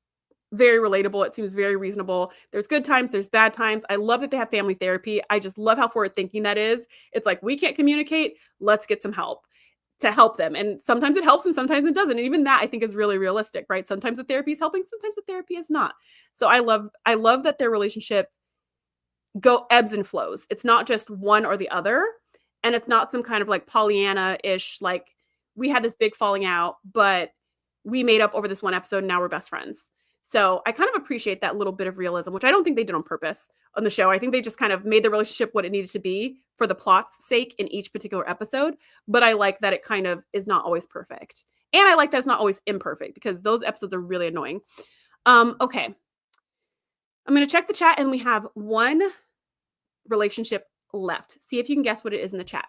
very relatable. It seems very reasonable. There's good times, there's bad times. I love that they have family therapy. I just love how forward thinking that is. It's like, we can't communicate. Let's get some help to help them. And sometimes it helps and sometimes it doesn't. And even that I think is really realistic, right? Sometimes the therapy is helping, sometimes the therapy is not. So I love that their relationship ebbs and flows. It's not just one or the other. And it's not some kind of like Pollyanna-ish, like we had this big falling out, but we made up over this one episode and now we're best friends. So I kind of appreciate that little bit of realism, which I don't think they did on purpose on the show. I think they just kind of made the relationship what it needed to be for the plot's sake in each particular episode. But I like that it kind of is not always perfect. And I like that it's not always imperfect, because those episodes are really annoying. Okay. I'm going to check the chat, and we have one relationship left. See if you can guess what it is in the chat.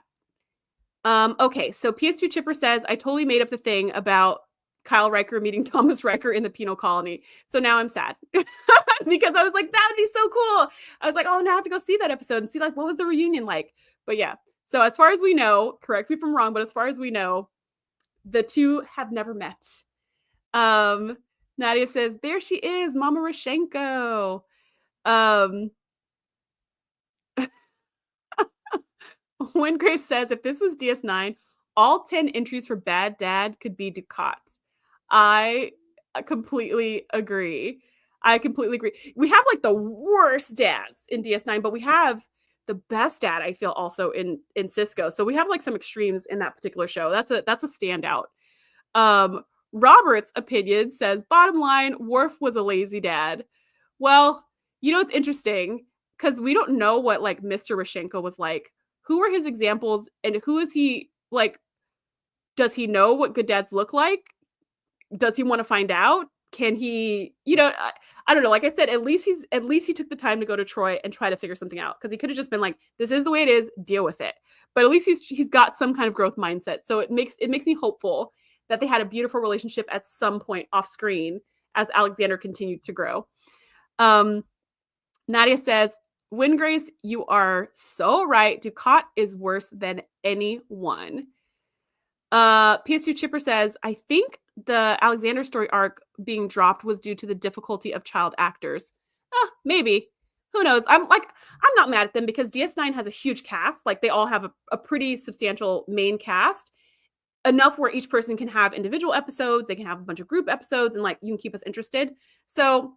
Okay. So PS2 Chipper says, I totally made up the thing about Kyle Riker meeting Thomas Riker in the penal colony. So now I'm sad because I was like, that would be so cool. I was like, oh, now I have to go see that episode and see like, what was the reunion like? But yeah. So as far as we know, correct me if I'm wrong, but as far as we know, the two have never met. Nadia says, there she is, Mama Rashenko. When Grace says, if this was DS9, all 10 entries for bad dad could be Ducat. I completely agree. We have like the worst dads in DS9, but we have the best dad, I feel, also in Cisco. So we have like some extremes in that particular show. That's a standout. Robert's opinion says, bottom line, Worf was a lazy dad. Well, it's interesting because we don't know what like Mr. Rashenko was like. Who are his examples, and who is he like? Does he know what good dads look like? Does he want to find out? Can he, I don't know. Like I said, at least he took the time to go to Troy and try to figure something out, because he could have just been like, this is the way it is, deal with it. But at least he's got some kind of growth mindset. So it makes me hopeful that they had a beautiful relationship at some point off screen as Alexander continued to grow. Nadia says, Wingrace, you are so right. Ducat is worse than anyone. PS2 Chipper says, I think the Alexander story arc being dropped was due to the difficulty of child actors. Maybe. Who knows? I'm not mad at them, because DS9 has a huge cast. Like, they all have a pretty substantial main cast, enough where each person can have individual episodes. They can have a bunch of group episodes, and like, you can keep us interested. So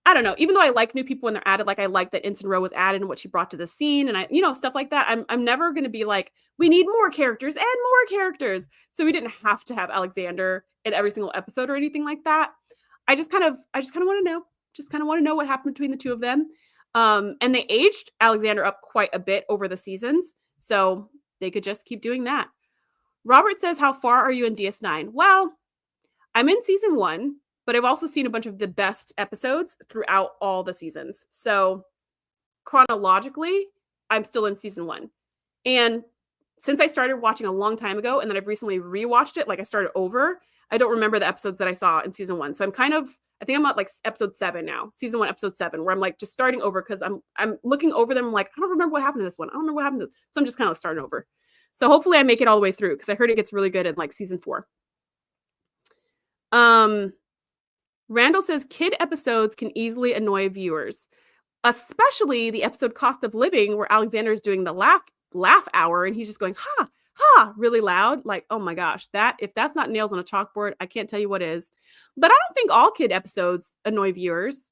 I don't know. Even though I like new people when they're added, like I like that Ensign Ro was added and what she brought to the scene, and stuff like that. I'm never going to be like, we need more characters and more characters. So we didn't have to have Alexander in every single episode or anything like that. I just kind of want to know. Just kind of want to know what happened between the two of them. And they aged Alexander up quite a bit over the seasons, so they could just keep doing that. Robert says, how far are you in DS9? Well, I'm in season 1. But I've also seen a bunch of the best episodes throughout all the seasons. So chronologically, I'm still in season 1. And since I started watching a long time ago, and then I've recently rewatched it, like I started over, I don't remember the episodes that I saw in season 1. So I think I'm at like episode 7 now, season 1, episode 7, where I'm like just starting over, because I'm looking over them. I'm like, I don't remember what happened to this one. I don't remember what happened to this. So I'm just kind of starting over. So hopefully I make it all the way through, because I heard it gets really good in like season 4. Randall says, kid episodes can easily annoy viewers, especially the episode Cost of Living, where Alexander is doing the laugh hour and he's just going, ha, ha, really loud. Like, oh my gosh, if that's not nails on a chalkboard, I can't tell you what is. But I don't think all kid episodes annoy viewers.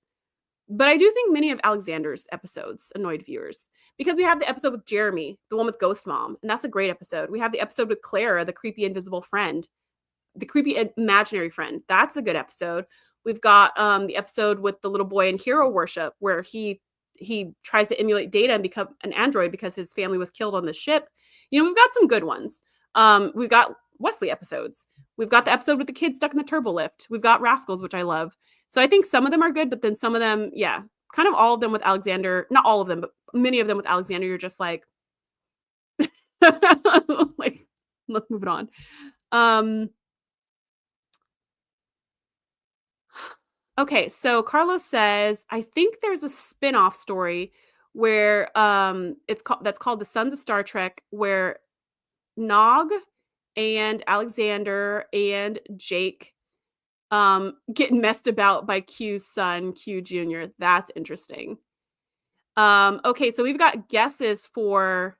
But I do think many of Alexander's episodes annoyed viewers, because we have the episode with Jeremy, the one with Ghost Mom, and that's a great episode. We have the episode with Clara, the creepy invisible friend, the creepy imaginary friend. That's a good episode. We've got the episode with the little boy in Hero Worship, where he tries to emulate Data and become an android because his family was killed on the ship. We've got some good ones. We've got Wesley episodes. We've got the episode with the kid stuck in the turbo lift. We've got Rascals, which I love. So I think some of them are good, but then some of them, yeah, kind of all of them with Alexander, not all of them, but many of them with Alexander, you're just like, like, let's move it on. Okay, so Carlos says, I think there's a spin-off story where that's called The Sons of Star Trek, where Nog and Alexander and Jake get messed about by Q's son, Q Jr. That's interesting. Okay, so we've got guesses for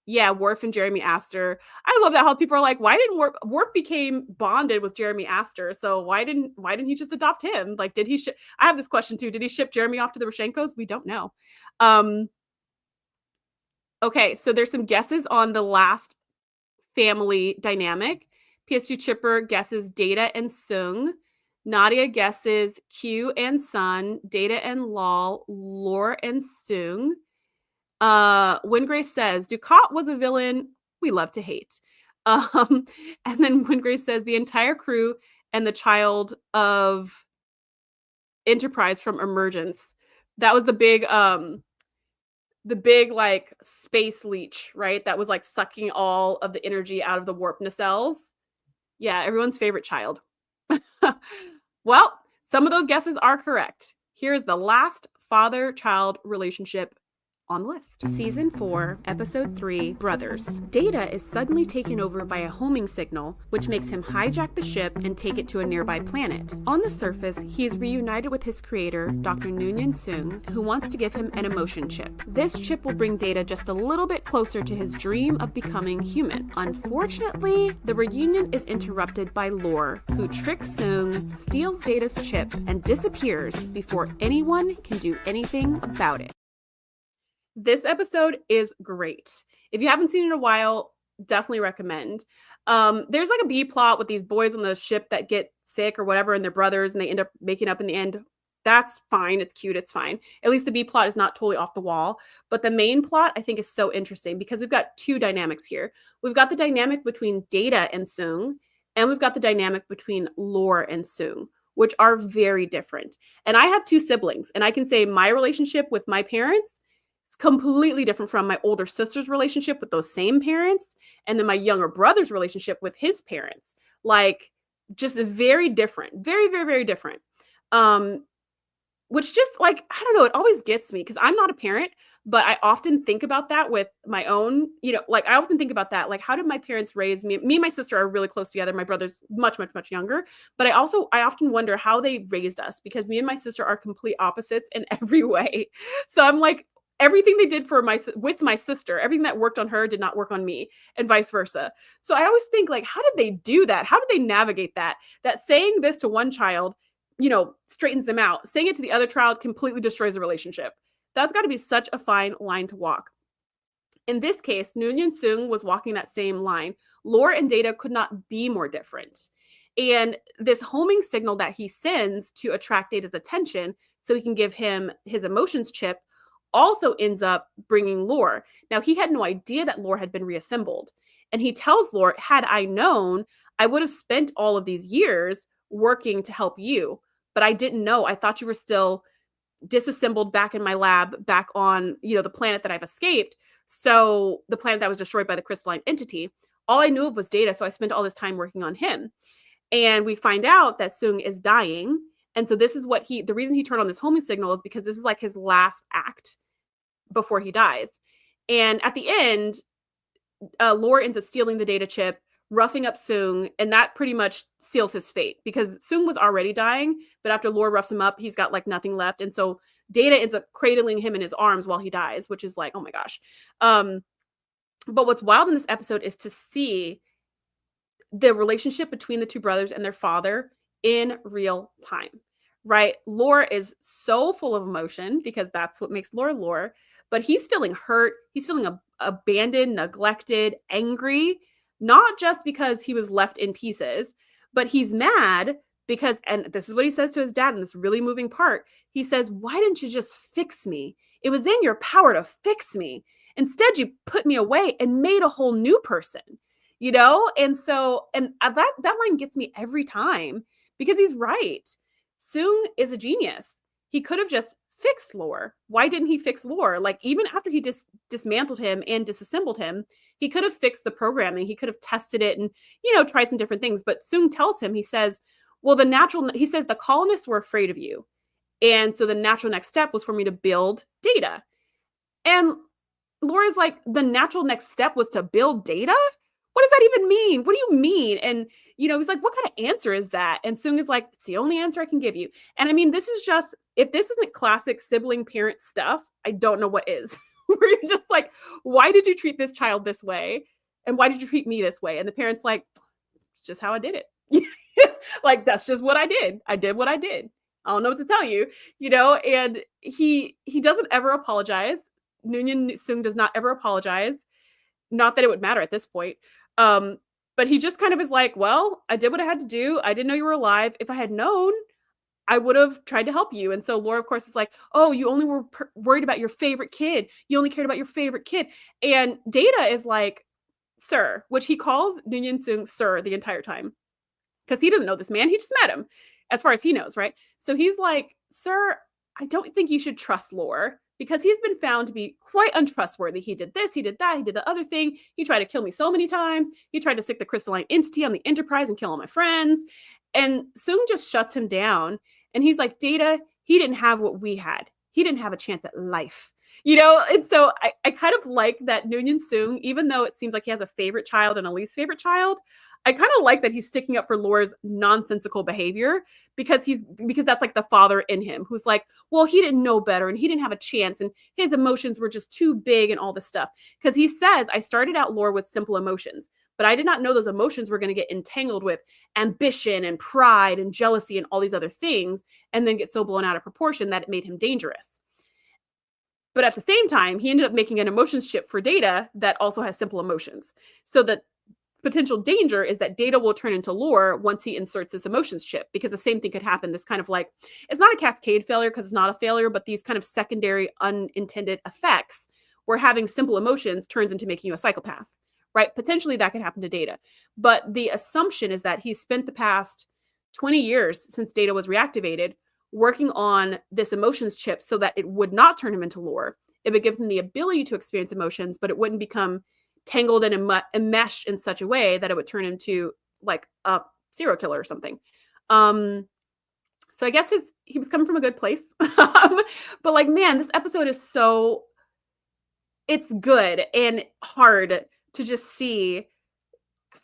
Worf and Jeremy Astor. I love that how people are like, why didn't Worf became bonded with Jeremy Astor? So why didn't he just adopt him? Like, did he ship? I have this question too. Did he ship Jeremy off to the Rashenkos? We don't know. Okay, so there's some guesses on the last family dynamic. PS2 Chipper guesses Data and Soong. Nadia guesses Q and Sun, Data and Lore and Soong. Wingrace says, Ducat was a villain we love to hate. And then Wingrace says, the entire crew and the child of Enterprise from Emergence. That was the big like space leech, right? That was like sucking all of the energy out of the warp nacelles. Yeah, everyone's favorite child. Well, some of those guesses are correct. Here's the last father-child relationship on the list. Season 4, Episode 3, Brothers. Data is suddenly taken over by a homing signal, which makes him hijack the ship and take it to a nearby planet. On the surface, he is reunited with his creator, Dr. Noonien Soong, who wants to give him an emotion chip. This chip will bring Data just a little bit closer to his dream of becoming human. Unfortunately, the reunion is interrupted by Lore, who tricks Soong, steals Data's chip, and disappears before anyone can do anything about it. This episode is great. If you haven't seen it in a while, definitely recommend. There's like a B plot with these boys on the ship that get sick or whatever, and they're brothers, and they end up making up in the end. That's fine. It's cute. It's fine. At least the B plot is not totally off the wall. But the main plot, I think, is so interesting because we've got two dynamics here. We've got the dynamic between Data and Soong, and we've got the dynamic between Lore and Soong. which are very different. And I have 2 siblings, and I can say my relationship with my parents is completely different from my older sister's relationship with those same parents, and then my younger brother's relationship with his parents. Like, just very different, very, very, very different. Which just like, I don't know, it always gets me because I'm not a parent, but I often think about that with my own, like I often think about that. Like, how did my parents raise me? Me and my sister are really close together. My brother's much, much, much younger. But I often wonder how they raised us because me and my sister are complete opposites in every way. So I'm like, everything they did with my sister, everything that worked on her did not work on me and vice versa. So I always think like, how did they do that? How did they navigate that? That saying this to one child straightens them out. Saying it to the other child completely destroys the relationship. That's got to be such a fine line to walk. In this case, Noonien Soong was walking that same line. Lore and Data could not be more different. And this homing signal that he sends to attract Data's attention so he can give him his emotions chip also ends up bringing Lore. Now, he had no idea that Lore had been reassembled. And he tells Lore, had I known, I would have spent all of these years working to help you. But I didn't know. I thought you were still disassembled back in my lab, back on, the planet that I've escaped. So the planet that was destroyed by the crystalline entity. All I knew of was Data. So I spent all this time working on him. And we find out that Soong is dying. And so this is the reason he turned on this homing signal is because this is like his last act before he dies. And at the end, Lore ends up stealing the Data chip, roughing up Soong, and that pretty much seals his fate because Soong was already dying, but after Lore roughs him up, he's got like nothing left. And so Data ends up cradling him in his arms while he dies, which is like, oh my gosh. But what's wild in this episode is to see the relationship between the 2 brothers and their father in real time, right? Lore is so full of emotion because that's what makes Lore, but he's feeling hurt. He's feeling abandoned, neglected, angry, not just because he was left in pieces, but he's mad because, and this is what he says to his dad in this really moving part. He says, why didn't you just fix me? It was in your power to fix me. Instead, you put me away and made a whole new person, And so, and that line gets me every time because he's right. Soong is a genius. He could have just fixed Lore. Why didn't he fix Lore? Like, even after he dismantled him and disassembled him, he could have fixed the programming. He could have tested it and, tried some different things. But Soong tells him, he says, the colonists were afraid of you. And so the natural next step was for me to build Data. And Laura's like, the natural next step was to build Data? What does that even mean? What do you mean? And, he's like, what kind of answer is that? And Soong is like, it's the only answer I can give you. And I mean, this is just, if this isn't classic sibling parent stuff, I don't know what is. Where you're just like, why did you treat this child this way? And why did you treat me this way? And the parent's like, it's just how I did it. Like, that's just what I did. I did what I did. I don't know what to tell you, and he doesn't ever apologize. Noonien Soong does not ever apologize. Not that it would matter at this point. But he just kind of is like, well, I did what I had to do. I didn't know you were alive. If I had known, I would have tried to help you. And so Lore, of course, is like, oh, you only were worried about your favorite kid. You only cared about your favorite kid. And Data is like, sir, which he calls Noonien Soong sir the entire time. Because he doesn't know this man. He just met him, as far as he knows, right? So he's like, sir, I don't think you should trust Lore because he's been found to be quite untrustworthy. He did this, he did that, he did the other thing. He tried to kill me so many times. He tried to stick the crystalline entity on the Enterprise and kill all my friends. And Soong just shuts him down. And he's like, Data, he didn't have what we had. He didn't have a chance at life. And so I kind of like that Noonien Soong, even though it seems like he has a favorite child and a least favorite child, I kind of like that he's sticking up for Lore's nonsensical behavior because that's like the father in him who's like, well, he didn't know better and he didn't have a chance and his emotions were just too big and all this stuff. Because he says, I started out Lore with simple emotions, but I did not know those emotions were going to get entangled with ambition and pride and jealousy and all these other things and then get so blown out of proportion that it made him dangerous. But at the same time, he ended up making an emotions chip for Data that also has simple emotions. So the potential danger is that Data will turn into Lore once he inserts his emotions chip, because the same thing could happen. This kind of like, it's not a cascade failure because it's not a failure, but these kind of secondary unintended effects where having simple emotions turns into making you a psychopath, right? Potentially that could happen to Data. But the assumption is that he spent the past 20 years since Data was reactivated, working on this emotions chip so that it would not turn him into lore. It would give him the ability to experience emotions, but it wouldn't become tangled and enmeshed in such a way that it would turn him to like a serial killer or something. So I guess he was coming from a good place. But like, man, this episode is so, it's good and hard to just see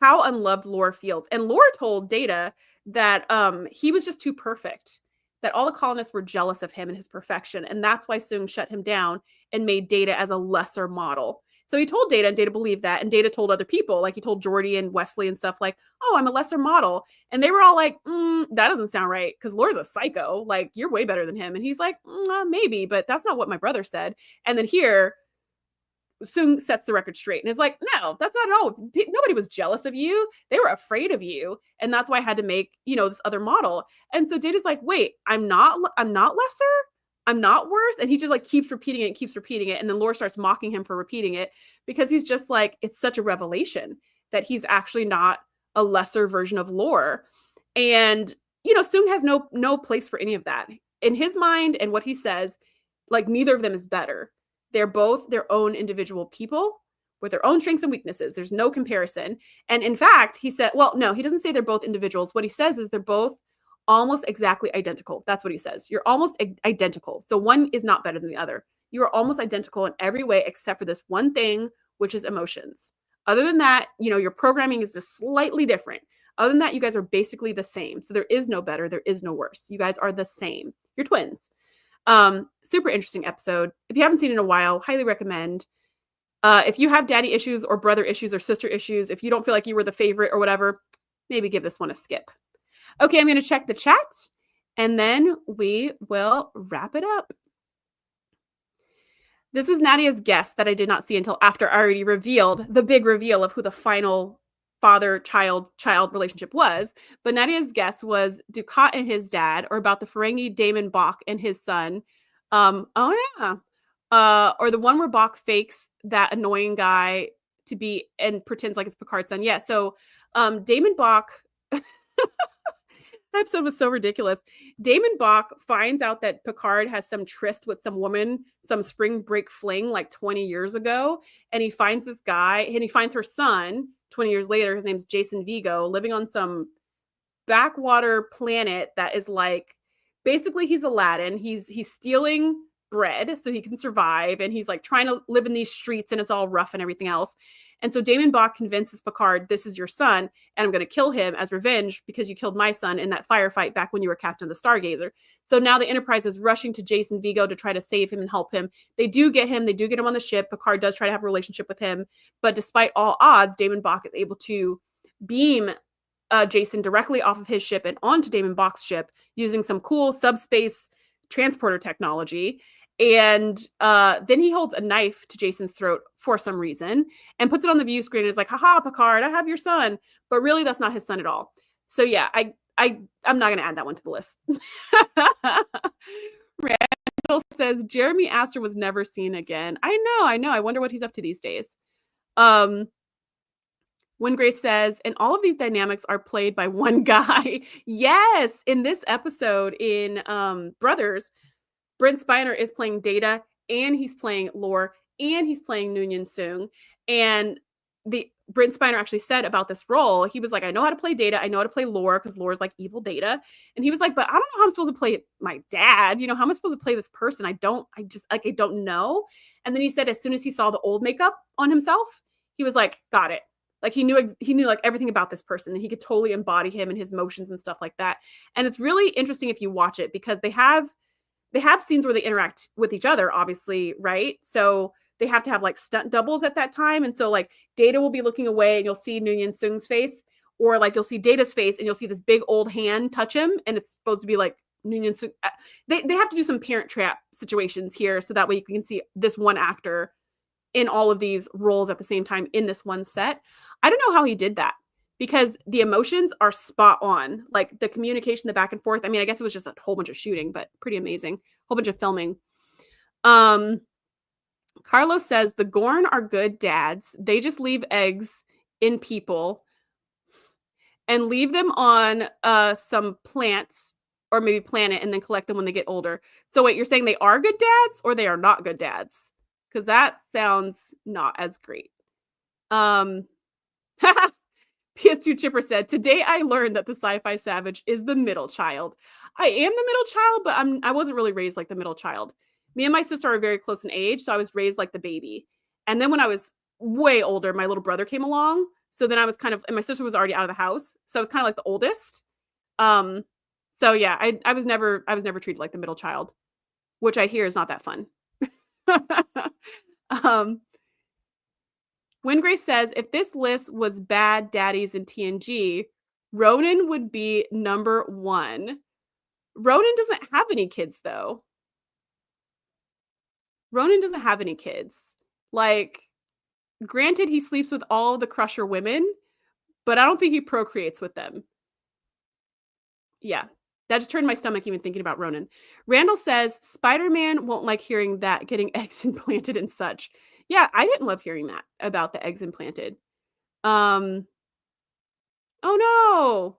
how unloved Lore feels. And Lore told Data that he was just too perfect, that all the colonists were jealous of him and his perfection. And that's why Soong shut him down and made Data as a lesser model. So he told Data, and Data believed that. And Data told other people, like he told Geordi and Wesley and stuff, like, oh, I'm a lesser model. And they were all like, that doesn't sound right, because Lore's a psycho. Like, you're way better than him. And he's like, maybe, but that's not what my brother said. And then here, Soong sets the record straight and is like, no, that's not at all. Nobody was jealous of you. They were afraid of you. And that's why I had to make, this other model. And so Data's like, wait, I'm not lesser. I'm not worse. And he just like keeps repeating it. And then Lore starts mocking him for repeating it, because he's just like, it's such a revelation that he's actually not a lesser version of Lore. And, Soong has no place for any of that in his mind. And what he says, like, neither of them is better. They're both their own individual people with their own strengths and weaknesses. There's no comparison. And in fact, he said, well, no, he doesn't say they're both individuals. What he says is they're both almost exactly identical. That's what he says. You're almost identical. So one is not better than the other. You are almost identical in every way except for this one thing, which is emotions. Other than that, your programming is just slightly different. Other than that, you guys are basically the same. So there is no better. There is no worse. You guys are the same. You're twins. Super interesting episode. If you haven't seen it in a while, highly recommend. If you have daddy issues or brother issues or sister issues, if you don't feel like you were the favorite or whatever, maybe give this one a skip. Okay, I'm going to check the chat and then we will wrap it up. This was Nadia's guess that I did not see until after I already revealed the big reveal of who the final father-child relationship was. But Nadia's guess was Dukat and his dad, or about the Ferengi Damon Bach and his son. Or the one where Bach fakes that annoying guy to be and pretends like it's Picard's son. Yeah, so Damon Bach, that episode was so ridiculous. Damon Bach finds out that Picard has some tryst with some woman, some spring break fling like 20 years ago. And he finds this guy and he finds her son 20 years later. His name's Jason Vigo, living on some backwater planet that is like, basically he's Aladdin. He's stealing bread so he can survive. And he's like trying to live in these streets and it's all rough and everything else. And so Damon Bach convinces Picard, this is your son, and I'm going to kill him as revenge because you killed my son in that firefight back when you were captain of the Stargazer. So now the Enterprise is rushing to Jason Vigo to try to save him and help him. They do get him on the ship. Picard does try to have a relationship with him. But despite all odds, Damon Bach is able to beam Jason directly off of his ship and onto Damon Bach's ship using some cool subspace transporter technology. And then he holds a knife to Jason's throat for some reason and puts it on the view screen and is like, haha, Picard, I have your son. But really, that's not his son at all. So yeah, I'm not going to add that one to the list. Randall says, Jeremy Astor was never seen again. I know. I wonder what he's up to these days. When Grace says, and all of these dynamics are played by one guy. Yes, in this episode in Brothers, Brent Spiner is playing Data, and he's playing Lore, and he's playing Noonien Soong. And Brent Spiner actually said about this role, he was like, I know how to play Data, I know how to play Lore, because Lore's like evil Data. And he was like, but I don't know how I'm supposed to play my dad. How am I supposed to play this person? I don't know. And then he said, as soon as he saw the old makeup on himself, he was like, got it. Like he knew like everything about this person, and he could totally embody him and his motions and stuff like that. And it's really interesting if you watch it, because they have scenes where they interact with each other, obviously, right? So they have to have like stunt doubles at that time. And so like Data will be looking away and you'll see Noonien Soong's face, or like you'll see Data's face and you'll see this big old hand touch him. And it's supposed to be like Noonien Soong. They have to do some Parent Trap situations here, so that way you can see this one actor in all of these roles at the same time in this one set. I don't know how he did that, because the emotions are spot on. Like the communication, the back and forth. I mean, I guess it was just a whole bunch of shooting, but pretty amazing. Whole bunch of filming. Carlos says, the Gorn are good dads. They just leave eggs in people. and leave them on some plants or maybe planet and then collect them when they get older. So wait, you're saying they are good dads or they are not good dads? Because that sounds not as great. PS2 Chipper said, "Today I learned that the sci-fi savage is the middle child. I am the middle child, but I wasn't really raised like the middle child. Me and my sister are very close in age, so I was raised like the baby. And then when I was way older, my little brother came along. So then I was kind of, and my sister was already out of the house, so I was kind of like the oldest. Um, so yeah, I was never treated like the middle child, which I hear is not that fun." um, Wingrace says, "If this list was bad daddies in TNG, Ronan would be number 1. Ronan doesn't have any kids, though. Ronan doesn't have any kids. Like, granted, he sleeps with all the Crusher women, but I don't think he procreates with them. Yeah, that just turned my stomach even thinking about Ronan." Randall says, "Spider-Man won't like hearing that, getting eggs implanted and such." Yeah, I didn't love hearing that about the eggs implanted. Um, oh no,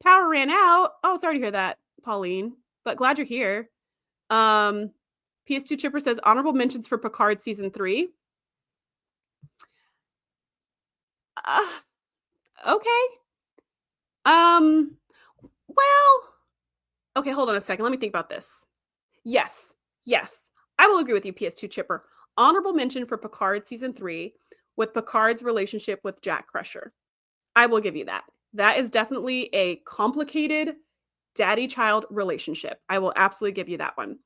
power ran out. Oh, sorry to hear that, Pauline, but glad you're here. PS2 Chipper says, "Honorable mentions for Picard season 3. Uh, okay. Um, well, okay, hold on a second. Let me think about this. Yes, yes, I will agree with you, PS2 Chipper. Honorable mention for Picard season 3 with Picard's relationship with Jack Crusher. I will give you that. That is definitely a complicated daddy-child relationship. I will absolutely give you that one.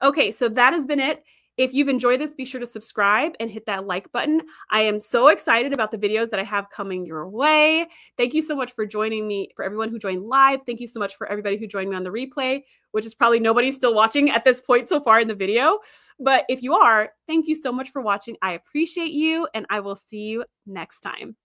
Okay, so that has been it. If you've enjoyed this, be sure to subscribe and hit that like button. I am so excited about the videos that I have coming your way. Thank you so much for joining me, for everyone who joined live. Thank you so much for everybody who joined me on the replay, which is probably nobody still watching at this point so far in the video. But if you are, thank you so much for watching. I appreciate you, and I will see you next time.